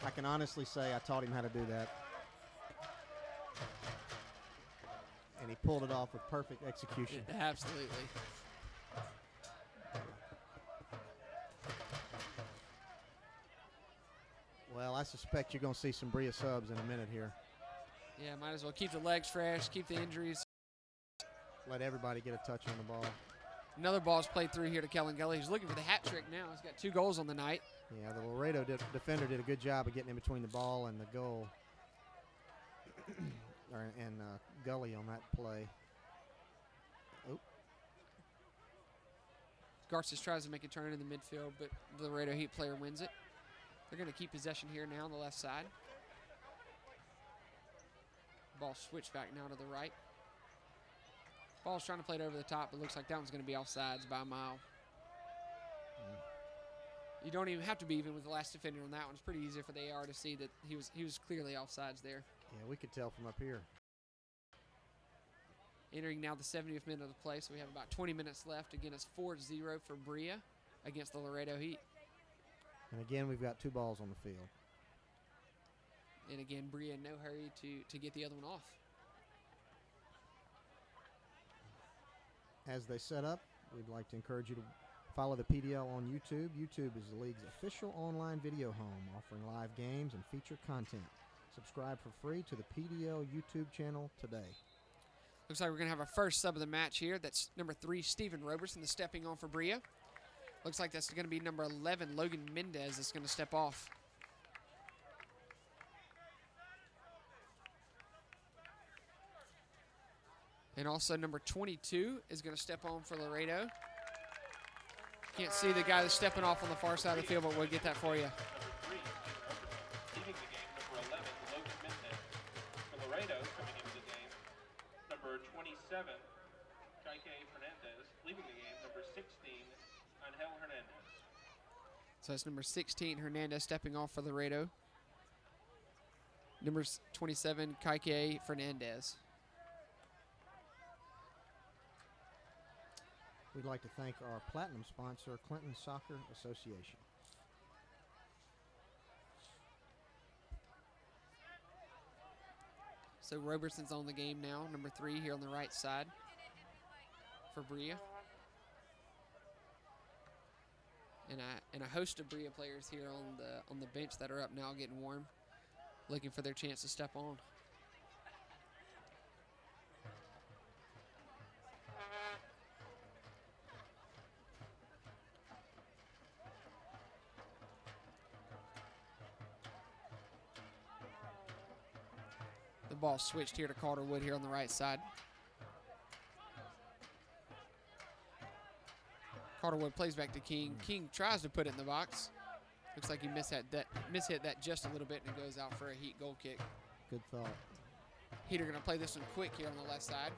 Speaker 4: I can honestly say I taught him how to do that. And he pulled it off with perfect execution.
Speaker 5: Absolutely.
Speaker 4: Well, I suspect you're going to see some Brilla subs in a minute here.
Speaker 5: Yeah, might as well keep the legs fresh, keep the injuries.
Speaker 4: Let everybody get a touch on the ball.
Speaker 5: Another ball's played through here to Kellen Gully. He's looking for the hat trick now. He's got 2 goals on the night.
Speaker 4: Yeah, the Laredo defender did a good job of getting in between the ball and the goal. and Gully on that play. Oh.
Speaker 5: Garces tries to make a turn in the midfield, but the Laredo Heat player wins it. They're going to keep possession here now on the left side. Ball switched back now to the right. Ball's trying to play it over the top, but looks like that one's going to be offsides by a mile. You don't even have to be even with the last defender on that one. It's pretty easy for the AR to see that he was clearly offsides there.
Speaker 4: Yeah, we could tell from up here.
Speaker 5: Entering now the 70th minute of the play, so we have about 20 minutes left. Again, it's 4-0 for Brilla against the Laredo Heat.
Speaker 4: And again, we've got 2 balls on the field.
Speaker 5: And again, Brilla in no hurry to get the other one off.
Speaker 4: As they set up, we'd like to encourage you to Follow the PDL on YouTube. YouTube is the league's official online video home, offering live games and featured content. Subscribe for free to the PDL YouTube channel today.
Speaker 5: Looks like we're going to have our first sub of the match here. That's number 3, Stephen Roberson, the stepping on for Brilla. Looks like that's going to be number 11, Logan Mendez, that's going to step off. And also number 22 is going to step on for Laredo. Can't see the guy that's stepping off on the far side of the field, but we'll get that for you.
Speaker 1: Leaving the game, number 11, Logan Mendez. For Laredo, coming into the game, number 27, Kaike Fernandez. Leaving the game, number 16, Angel Hernandez.
Speaker 5: So it's number 16, Hernandez, stepping off for Laredo. Number 27, Kaike Fernandez.
Speaker 4: We'd like to thank our platinum sponsor, Clinton Soccer Association.
Speaker 5: So Roberson's on the game now, number 3 here on the right side for Brilla. And a host of Brilla players here on the bench that are up now getting warm, looking for their chance to step on. The ball switched here to Carter Wood here on the right side. Carter Wood plays back to King. King tries to put it in the box. Looks like he mishit that just a little bit, and it goes out for a Heat goal kick.
Speaker 4: Good thought.
Speaker 5: Heat are going to play this one quick here on the left side.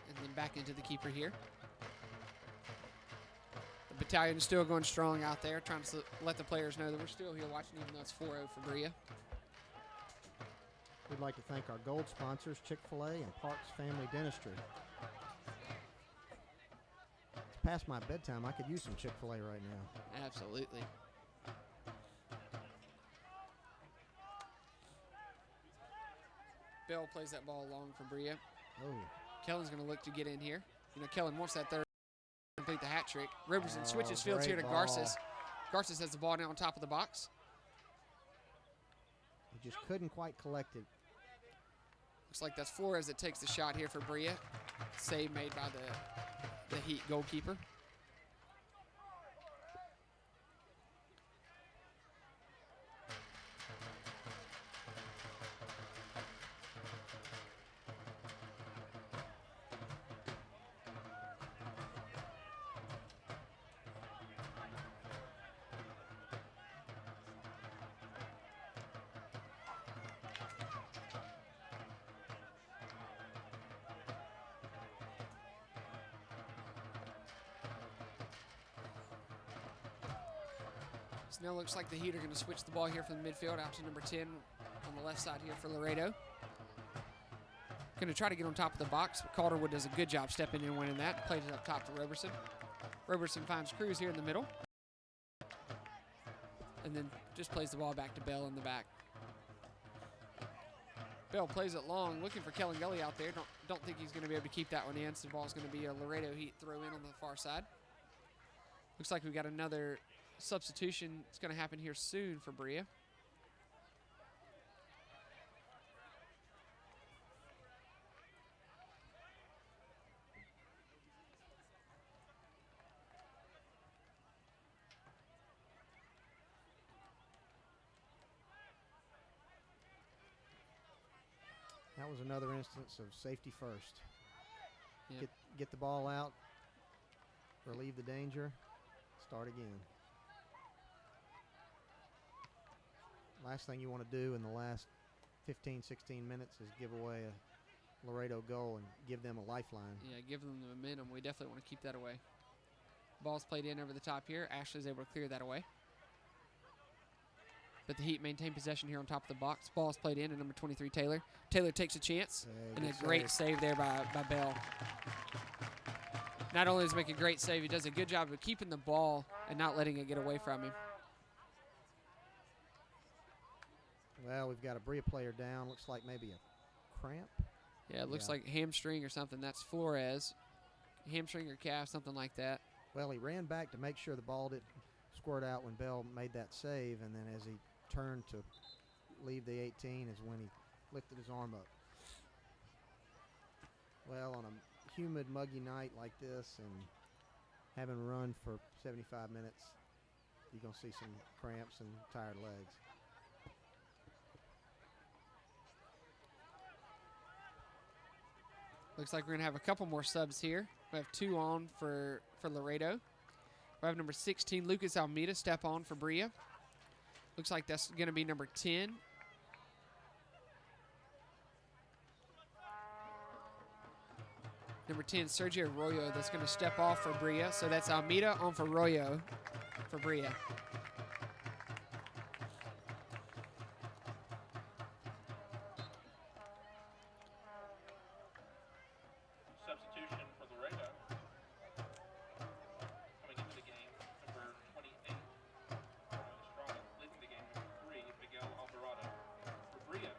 Speaker 5: And then back into the keeper here. The battalion is still going strong out there, trying to let the players know that we're still here watching, even though it's 4-0 for Brilla.
Speaker 4: We'd like to thank our gold sponsors, Chick-fil-A and Parks Family Dentistry. It's past my bedtime. I could use some Chick-fil-A right now.
Speaker 5: Absolutely. Bell plays that ball long for Brilla.
Speaker 4: Oh,
Speaker 5: Kellen's going to look to get in here. You know, Kellen wants that third to complete the hat trick. Roberson switches fields here to
Speaker 4: great
Speaker 5: Garces.
Speaker 4: ball.
Speaker 5: Garces has the ball now on top of the box.
Speaker 4: he just couldn't quite collect it.
Speaker 5: Looks like that's Flores that takes the shot here for Brilla. Save made by the Heat goalkeeper. So now looks like the Heat are going to switch the ball here from the midfield out to number 10 on the left side here for Laredo. Going to try to get on top of the box, but Calderwood does a good job stepping in and winning that. Plays it up top to Roberson. Roberson finds Cruz here in the middle. And then just plays the ball back to Bell in the back. Bell plays it long, looking for Kellen Gully out there. Don't think he's going to be able to keep that one in, so the ball's going to be a Laredo Heat throw in on the far side. Looks like we've got another substitution. It's going to happen here soon for Brilla.
Speaker 4: That was another instance of safety first.
Speaker 5: Yep.
Speaker 4: Get the ball out, relieve the danger, start again. Last thing you want to do in the last 15, 16 minutes is give away a Laredo goal and give them a lifeline.
Speaker 5: Yeah, give them the momentum. We definitely want to keep that away. Ball's played in over the top here. Ashley's able to clear that away. But the Heat maintain possession here on top of the box. Ball's played in to number 23, Taylor. Taylor takes a chance, and a great save there by Bell. Not only does he make a great save, he does a good job of keeping the ball and not letting it get away from him.
Speaker 4: Well, we've got a Brilla player down. Looks like maybe a cramp.
Speaker 5: Yeah, it looks like hamstring or something. That's Flores hamstring or calf, something like that.
Speaker 4: Well, he ran back to make sure the ball didn't squirt out when Bell made that save, and then as he turned to leave the 18 is when he lifted his arm up. Well, on a humid, muggy night like this and having run for 75 minutes, you're going to see some cramps and tired legs.
Speaker 5: Looks like we're going to have a couple more subs here. We have 2 on for Laredo. We have number 16, Lucas Almeida, step on for Brilla. Looks like that's going to be number 10. Number 10, Sergio Arroyo, that's going to step off for Brilla. So that's Almeida on for Arroyo for Brilla.
Speaker 1: Substitution for Laredo. Coming into the game, number 28, Estrada. Leaving the game, number 3, Miguel Alvarado. For Brilla,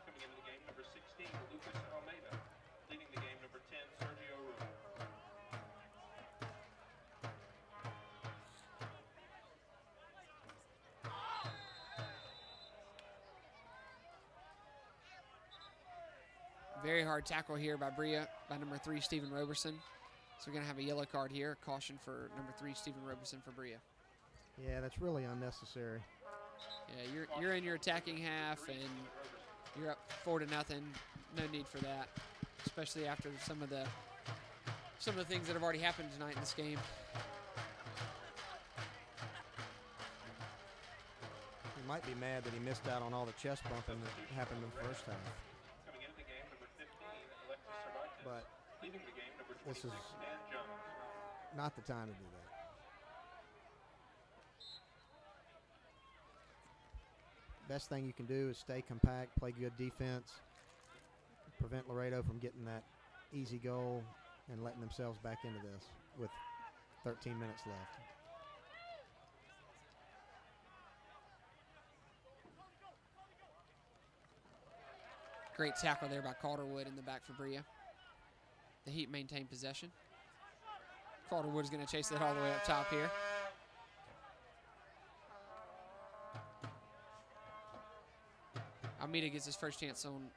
Speaker 1: coming into the game, number 16, Lucas Almeida. Leading the game, number 10, Sergio Arroyo.
Speaker 5: Very hard tackle here by Brilla, by number 3, Stephen Roberson. So we're going to have a yellow card here, a caution for number 3, Stephen Roberson for Brilla.
Speaker 4: Yeah, that's really unnecessary.
Speaker 5: Yeah, you're in your attacking half, and you're up 4-0. No need for that, especially after some of the things that have already happened tonight in this game.
Speaker 4: He might be mad that he missed out on all the chest bumping that happened in the first half.
Speaker 1: Coming into the game, number 15, Alexis Cervantes.
Speaker 4: But
Speaker 1: leaving the game, number
Speaker 4: this
Speaker 1: 26,
Speaker 4: is
Speaker 1: Dan Jones.
Speaker 4: not the time to do that. Best thing you can do is stay compact, play good defense, prevent Laredo from getting that easy goal and letting themselves back into this with 13 minutes left.
Speaker 5: Great tackle there by Calderwood in the back for Brilla. The Heat maintain possession. Calderwood is going to chase that all the way up top here. Almeida gets his first chance on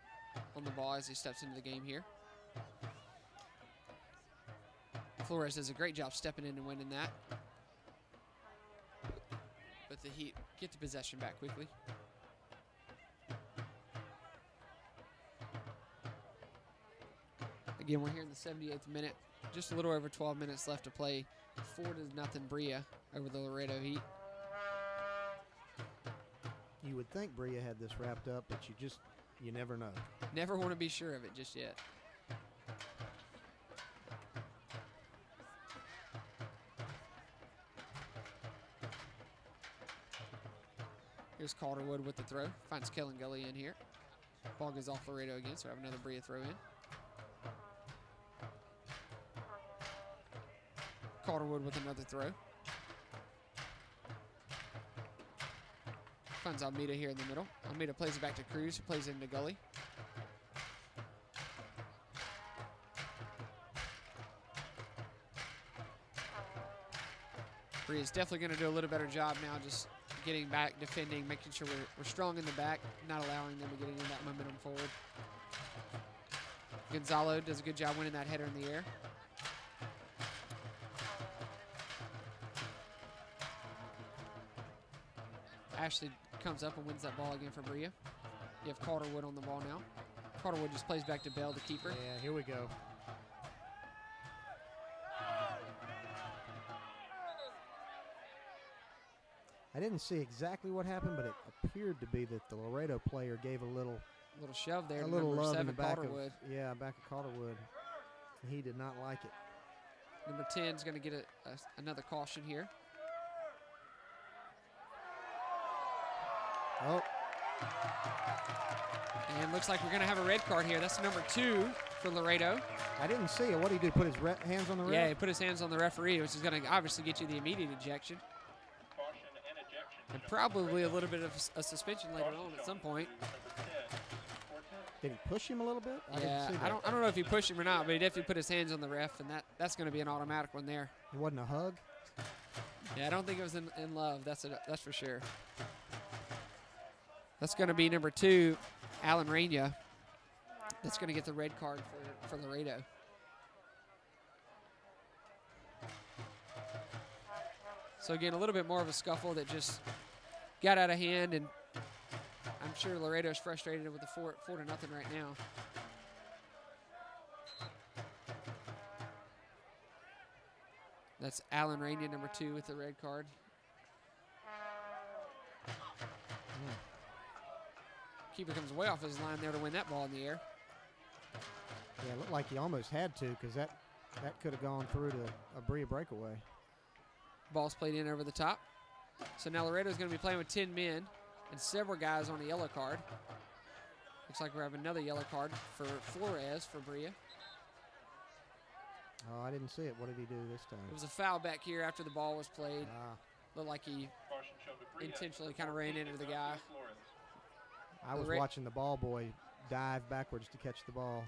Speaker 5: the ball as he steps into the game here. Flores does a great job stepping in and winning that. But the Heat get the possession back quickly. Again, we're here in the 78th minute. Just a little over 12 minutes left to play. 4-0 Brilla over the Laredo Heat.
Speaker 4: You would think Brilla had this wrapped up, but you never know.
Speaker 5: Never want to be sure of it just yet. Here's Calderwood with the throw. Finds Kellen Gully in here. Ball goes off Laredo again, so we have another Brilla throw in. Calderwood with another throw. Finds Almeida here in the middle. Almeida plays it back to Cruz, who plays into Gully. Brilla's definitely going to do a little better job now, just getting back, defending, making sure we're strong in the back, not allowing them to get any of that momentum forward. Gonzalo does a good job winning that header in the air. Ashley comes up and wins that ball again for Brilla. You have Calderwood on the ball now. Calderwood just plays back to Bell, the keeper.
Speaker 4: Yeah, here we go. I didn't see exactly what happened, but it appeared to be that the Laredo player gave a little
Speaker 5: shove there.
Speaker 4: a
Speaker 5: to
Speaker 4: little
Speaker 5: number
Speaker 4: love
Speaker 5: 7,
Speaker 4: in the back
Speaker 5: Calderwood.
Speaker 4: back of Calderwood. He did not like it.
Speaker 5: Number 10 is going to get another caution here.
Speaker 4: Oh,
Speaker 5: And looks like we're going to have a red card here. That's number 2 for Laredo.
Speaker 4: I didn't see it. What did he do? Put his hands on the ref?
Speaker 5: Yeah, he put his hands on the referee, which is going to obviously get you the immediate ejection.
Speaker 1: Caution and ejection.
Speaker 5: And probably a little bit of a suspension later on at some point.
Speaker 1: Number 10, Cortez.
Speaker 4: Did he push him a little bit? I didn't
Speaker 5: Yeah,
Speaker 4: see that.
Speaker 5: I don't know if he pushed him or not, but he definitely put his hands on the ref, and that's going to be an automatic one there.
Speaker 4: It wasn't a hug.
Speaker 5: Yeah, I don't think it was in love. That's for sure. That's going to be number 2, Alan Raina. That's going to get the red card for Laredo. So again, a little bit more of a scuffle that just got out of hand, and I'm sure Laredo's frustrated with the 4-0 right now. That's Alan Raina, number 2, with the red card. Keeper comes way off his line there to win that ball in the air.
Speaker 4: Yeah, it looked like he almost had to, because that could have gone through to a Brilla breakaway.
Speaker 5: Ball's played in over the top. So now Laredo's going to be playing with 10 men and several guys on a yellow card. Looks like we have another yellow card for Flores for Brilla.
Speaker 4: Oh, I didn't see it. What did he do this time?
Speaker 5: It was a foul back here after the ball was played.
Speaker 4: Ah,
Speaker 5: Looked like he
Speaker 1: Caution shown to Brilla.
Speaker 5: intentionally kind of ran into the guy.
Speaker 1: Flores.
Speaker 4: I was watching the ball boy dive backwards to catch the ball.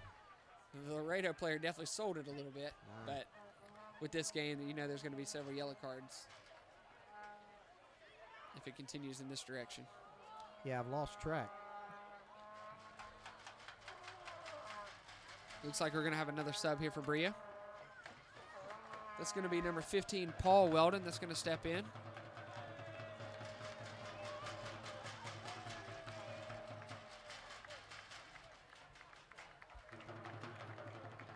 Speaker 5: The Laredo player definitely sold it a little bit,
Speaker 4: Wow.
Speaker 5: but with this game, you know there's going to be several yellow cards if it continues in this direction.
Speaker 4: Yeah, I've lost track.
Speaker 5: Looks like we're going to have another sub here for Brilla. That's going to be number 15, Paul Weldon, that's going to step in.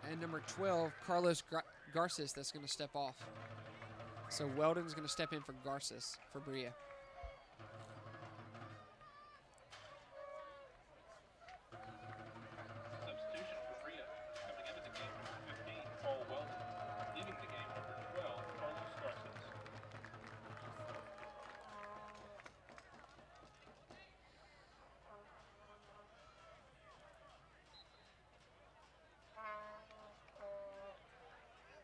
Speaker 5: And number 12, Carlos Garces, that's going to step off. So Weldon's going to step in for Garces for Brilla.
Speaker 1: Substitution for Brilla. Coming into the game, number 15, Paul Weldon. Leaving the game, number 12, Carlos Garces.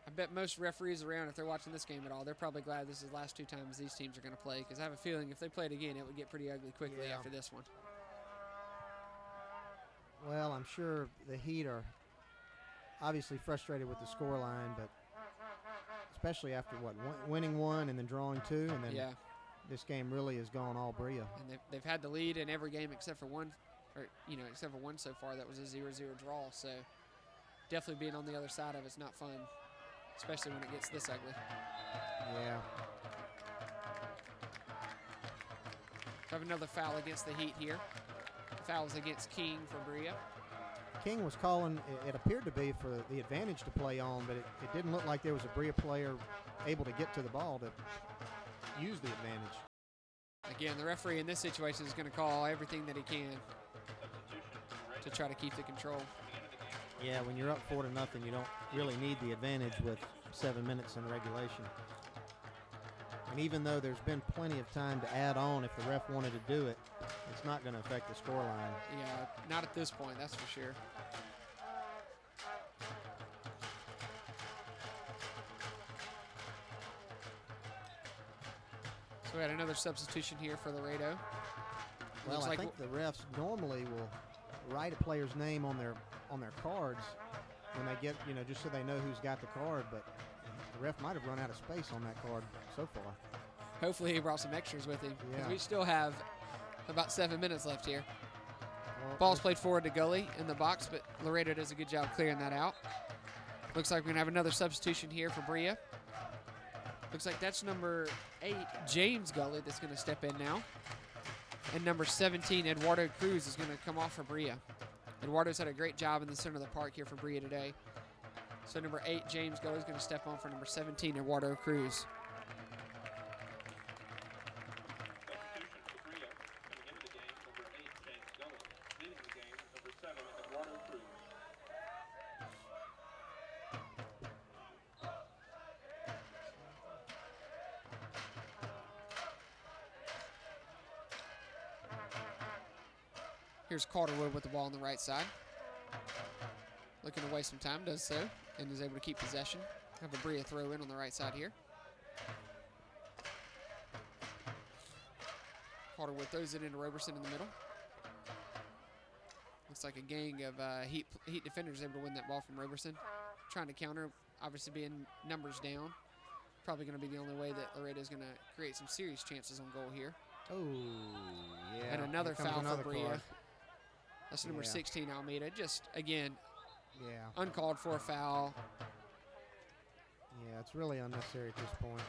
Speaker 5: I bet most referees around, if they're watching this game at all, they're probably glad this is the last 2 times these teams are going to play, because I have a feeling if they played again, it would get pretty ugly quickly
Speaker 4: Yeah.
Speaker 5: after this one.
Speaker 4: Well, I'm sure the Heat are obviously frustrated with the scoreline, but especially after winning 1 and then drawing 2, and then
Speaker 5: Yeah,
Speaker 4: this game really has gone all Brilla.
Speaker 5: and they've had the lead in every game except for one, or except for one so far. That was a 0-0 draw. So definitely being on the other side of it's not fun, especially when it gets this ugly.
Speaker 4: Yeah.
Speaker 5: We have another foul against the Heat here. Fouls against King for Brilla.
Speaker 4: King was calling, it appeared to be for the advantage to play on, but it didn't look like there was a Brilla player able to get to the ball to use the advantage.
Speaker 5: Again, the referee in this situation is going to call everything that he can to try to keep the control.
Speaker 4: Yeah, when you're up 4-0, you don't really need the advantage with 7 minutes in regulation. And even though there's been plenty of time to add on if the ref wanted to do it, it's not going to affect the scoreline.
Speaker 5: Yeah, not at this point, that's for sure. So we had another substitution here for Laredo.
Speaker 4: Well,
Speaker 5: Looks
Speaker 4: I
Speaker 5: like
Speaker 4: think the refs normally will write a player's name on their cards when they get, just so they know who's got the card, but the ref might have run out of space on that card so far.
Speaker 5: hopefully he brought some extras with him, because
Speaker 4: Yeah.
Speaker 5: we still have about 7 minutes left here.
Speaker 4: Well,
Speaker 5: Ball's played forward to Gully in the box, but Laredo does a good job clearing that out. Looks like we're going to have another substitution here for Brilla. Looks like that's number 8, James Gully, that's going to step in now. And number 17, Eduardo Cruz, is going to come off for Brilla. Eduardo's had a great job in the center of the park here for Brilla today. So number 8, James Gully, is going to step on for number 17, Eduardo Cruz.
Speaker 1: Substitution for Brilla. Coming into the game, number 8, James Gully. Leaving the game, number 7, Eduardo Cruz.
Speaker 5: Here's Calderwood with the ball on the right side. Looking to waste some time, does so, and is able to keep possession. Have a Brilla throw in on the right side here. Calderwood throws it into Roberson in the middle. Looks like a gang of Heat defenders able to win that ball from Roberson. Trying to counter, obviously being numbers down. Probably going to be the only way that Laredo is going to create some serious chances on goal here.
Speaker 4: Oh, yeah.
Speaker 5: And another
Speaker 4: Here comes
Speaker 5: foul
Speaker 4: another
Speaker 5: for Brilla.
Speaker 4: card.
Speaker 5: That's number
Speaker 4: Yeah.
Speaker 5: 16, Almeida. Just, again,
Speaker 4: Yeah.
Speaker 5: uncalled for a foul.
Speaker 4: Yeah, it's really unnecessary at this point.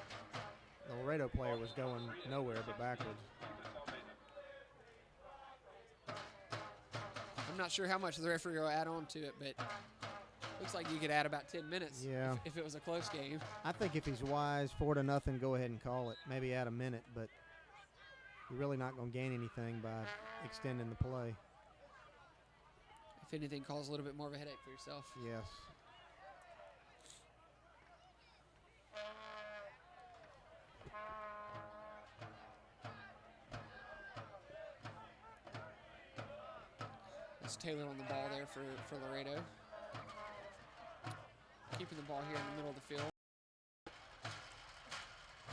Speaker 4: The Laredo player was going nowhere but backwards.
Speaker 5: I'm not sure how much the referee will add on to it, but looks like you could add about 10 minutes
Speaker 4: Yeah.
Speaker 5: if it was a close game.
Speaker 4: I think if he's wise, 4-0, go ahead and call it. Maybe add a minute, but you're really not going to gain anything by extending the play.
Speaker 5: If anything, cause a little bit more of a headache for yourself.
Speaker 4: Yes.
Speaker 5: It's Taylor on the ball there for Laredo. Keeping the ball here in the middle of the field.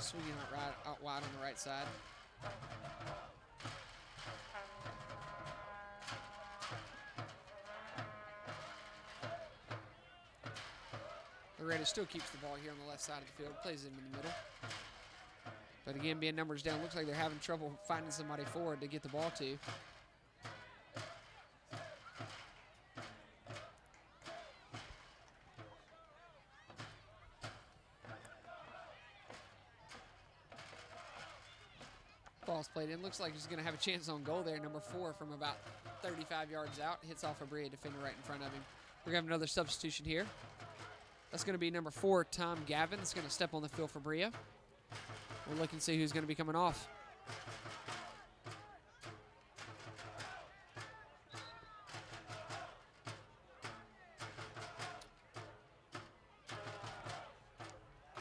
Speaker 5: Swinging out wide on the right side. Laredo still keeps the ball here on the left side of the field, plays him in the middle. But again, being numbers down, looks like they're having trouble finding somebody forward to get the ball to. Ball's played in. Looks like he's going to have a chance on goal there. Number 4 from about 35 yards out. Hits off a Brilla defender right in front of him. We're going to have another substitution here. That's going to be number 4, Tom Gavin. That's going to step on the field for Brilla. We'll look and see who's going to be coming off.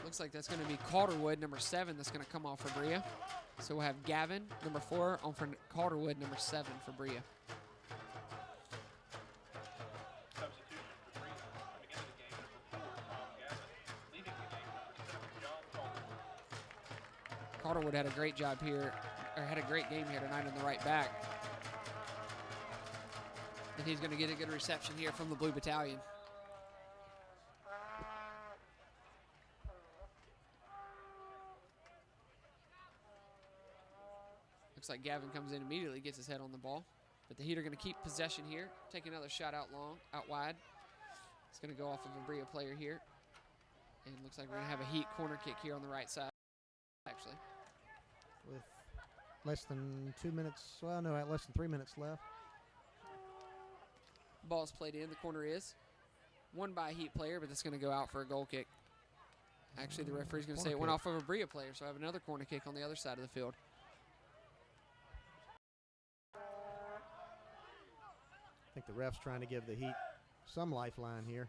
Speaker 5: Looks like that's going to be Calderwood, number 7, that's going to come off for Brilla. So we'll have Gavin, number 4, on for Calderwood, number 7 for Brilla.
Speaker 1: Substitution for Brilla coming into the game, number 4, Tom Gavin. Leading the game, number 7, John Calderwood.
Speaker 5: Calderwood had a great job here, or had a great game here tonight on the right back. And he's going to get a good reception here from the Blue Battalion. Looks like Gavin comes in immediately, gets his head on the ball. But the Heat are going to keep possession here. Take another shot out wide. It's going to go off of a Brilla player here. And it looks like we're going to have a Heat corner kick here on the right side, actually.
Speaker 4: With less than 2 minutes, well, no, less than 3 minutes left.
Speaker 5: Ball's played in. The corner is won by a Heat player, but that's going to go out for a goal kick. Actually, the referee's going to say it went off of a Brilla player, so I have another corner kick on the other side of the field.
Speaker 4: I think the ref's trying to give the Heat some lifeline here.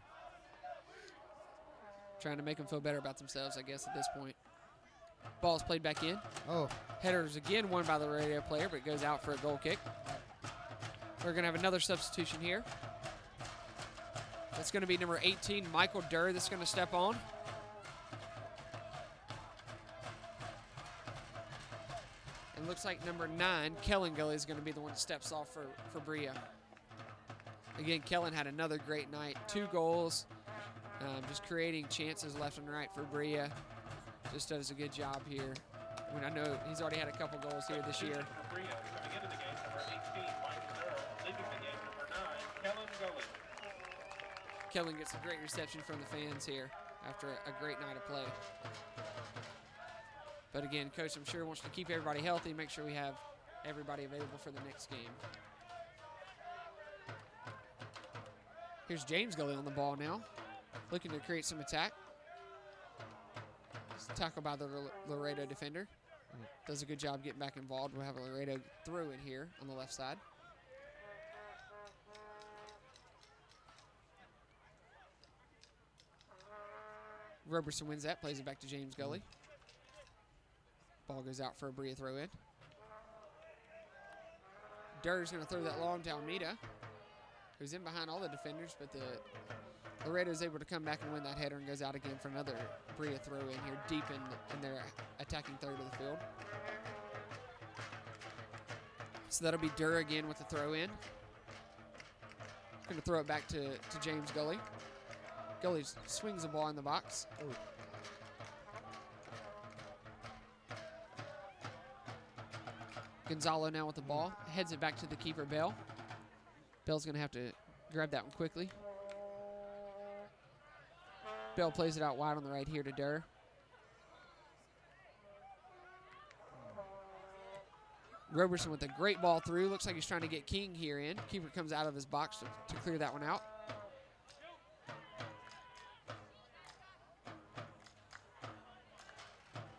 Speaker 5: Trying to make them feel better about themselves, I guess, at this point. Ball's played back in.
Speaker 4: Oh,
Speaker 5: Header's again won by the Laredo player, but goes out for a goal kick. We're going to have another substitution here. That's going to be number 18, Michael Durr, that's going to step on. And looks like number 9, Kellen Gully, is going to be the one that steps off for Brilla. Again, Kellen had another great night. 2 goals, just creating chances left and right for Brilla. Just does a good job here. I mean, I know he's already had a couple goals here this year.
Speaker 1: For Brilla coming into the game, number 18, Michael Durr. Leaving the game, number 9, Kellen Gully.
Speaker 5: Kellen gets a great reception from the fans here after a great night of play. But again, Coach, I'm sure wants to keep everybody healthy, make sure we have everybody available for the next game. Here's James Gully on the ball now, looking to create some attack. Tackled by the Laredo defender. Does a good job getting back involved. We'll have a Laredo throw in here on the left side. Roberson wins that, plays it back to James Gully. Ball goes out for a Brilla throw in. Durr's going to throw that long to Almeida, who's in behind all the defenders, but the Laredo is able to come back and win that header and goes out again for another Brilla throw in here deep in their attacking third of the field. So that'll be Durr again with the throw in. Going to throw it back to James Gully. Gully swings the ball in the box.
Speaker 4: Ooh.
Speaker 5: Gonzalo now with the ball. Heads it back to the keeper, Bell. Bell's going to have to grab that one quickly. Bell plays it out wide on the right here to Durr. Roberson with a great ball through. Looks like he's trying to get King here in. Keeper comes out of his box to clear that one out.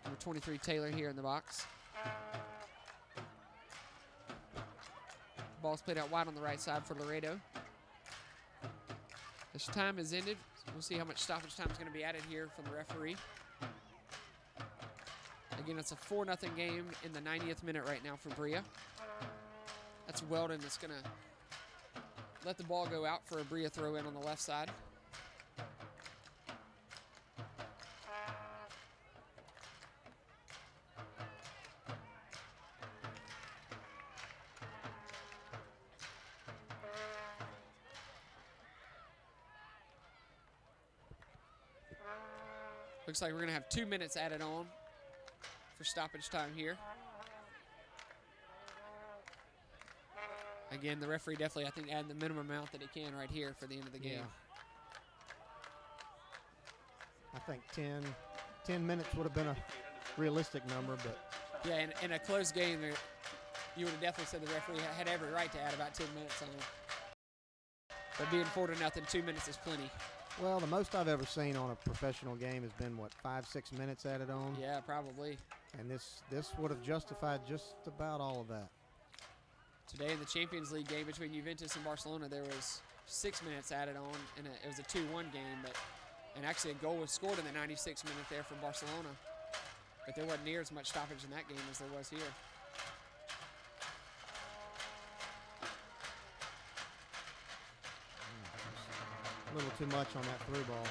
Speaker 5: Number 23, Taylor here in the box. Ball's played out wide on the right side for Laredo. This time is ended. We'll see how much stoppage time is going to be added here from the referee. Again, it's a 4-0 game in the 90th minute right now for Brilla. That's Weldon that's going to let the ball go out for a Brilla throw in on the left side. Looks like we're going to have 2 minutes added on for stoppage time here. Again, the referee definitely, I think, adding the minimum amount that he can right here for the end of the game.
Speaker 4: Yeah. I think 10 minutes would have been a realistic number, but
Speaker 5: yeah, in a close game, you would have definitely said the referee had every right to add about 10 minutes on it. But being 4-0, 2 minutes is plenty.
Speaker 4: well, the most I've ever seen on a professional game has been, what, 5-6 minutes added on?
Speaker 5: Yeah, probably.
Speaker 4: And this would have justified just about all of that.
Speaker 5: Today in the Champions League game between Juventus and Barcelona, there was 6 minutes added on, and it was a 2-1 game. And actually a goal was scored in the 96th minute there for Barcelona. But there wasn't near as much stoppage in that game as there was here.
Speaker 4: A little too much on that through ball.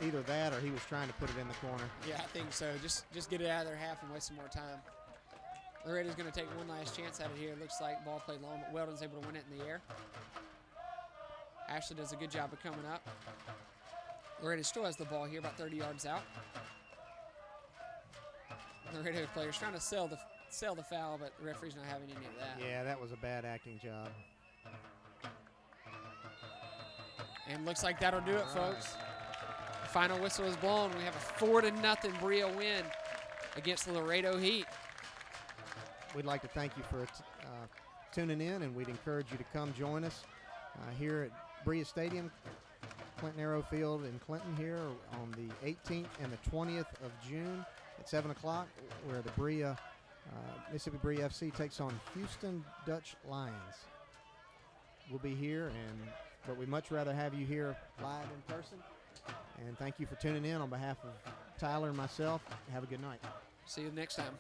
Speaker 4: Either that or he was trying to put it in the corner.
Speaker 5: Yeah, I think so. Just get it out of their half and waste some more time. Laredo's going to take one last chance at it here. It looks like ball played long, but Weldon's able to win it in the air. Ashley does a good job of coming up. Laredo still has the ball here, about 30 yards out. Laredo players trying to sell the foul, but the referee's not having any of that.
Speaker 4: Yeah, that was a bad acting job.
Speaker 5: And looks like that'll do it, folks. The final whistle is blown. We have a 4-0 Brilla win against the Laredo Heat.
Speaker 4: We'd like to thank you for tuning in, and we'd encourage you to come join us here at Brilla Stadium, Clinton Arrow Field in Clinton here on the 18th and the 20th of June at 7 o'clock, where the Mississippi Brilla FC takes on Houston Dutch Lions. We'll be here, but we'd much rather have you here live in person. And thank you for tuning in on behalf of Tyler and myself. Have a good night.
Speaker 5: See you next time.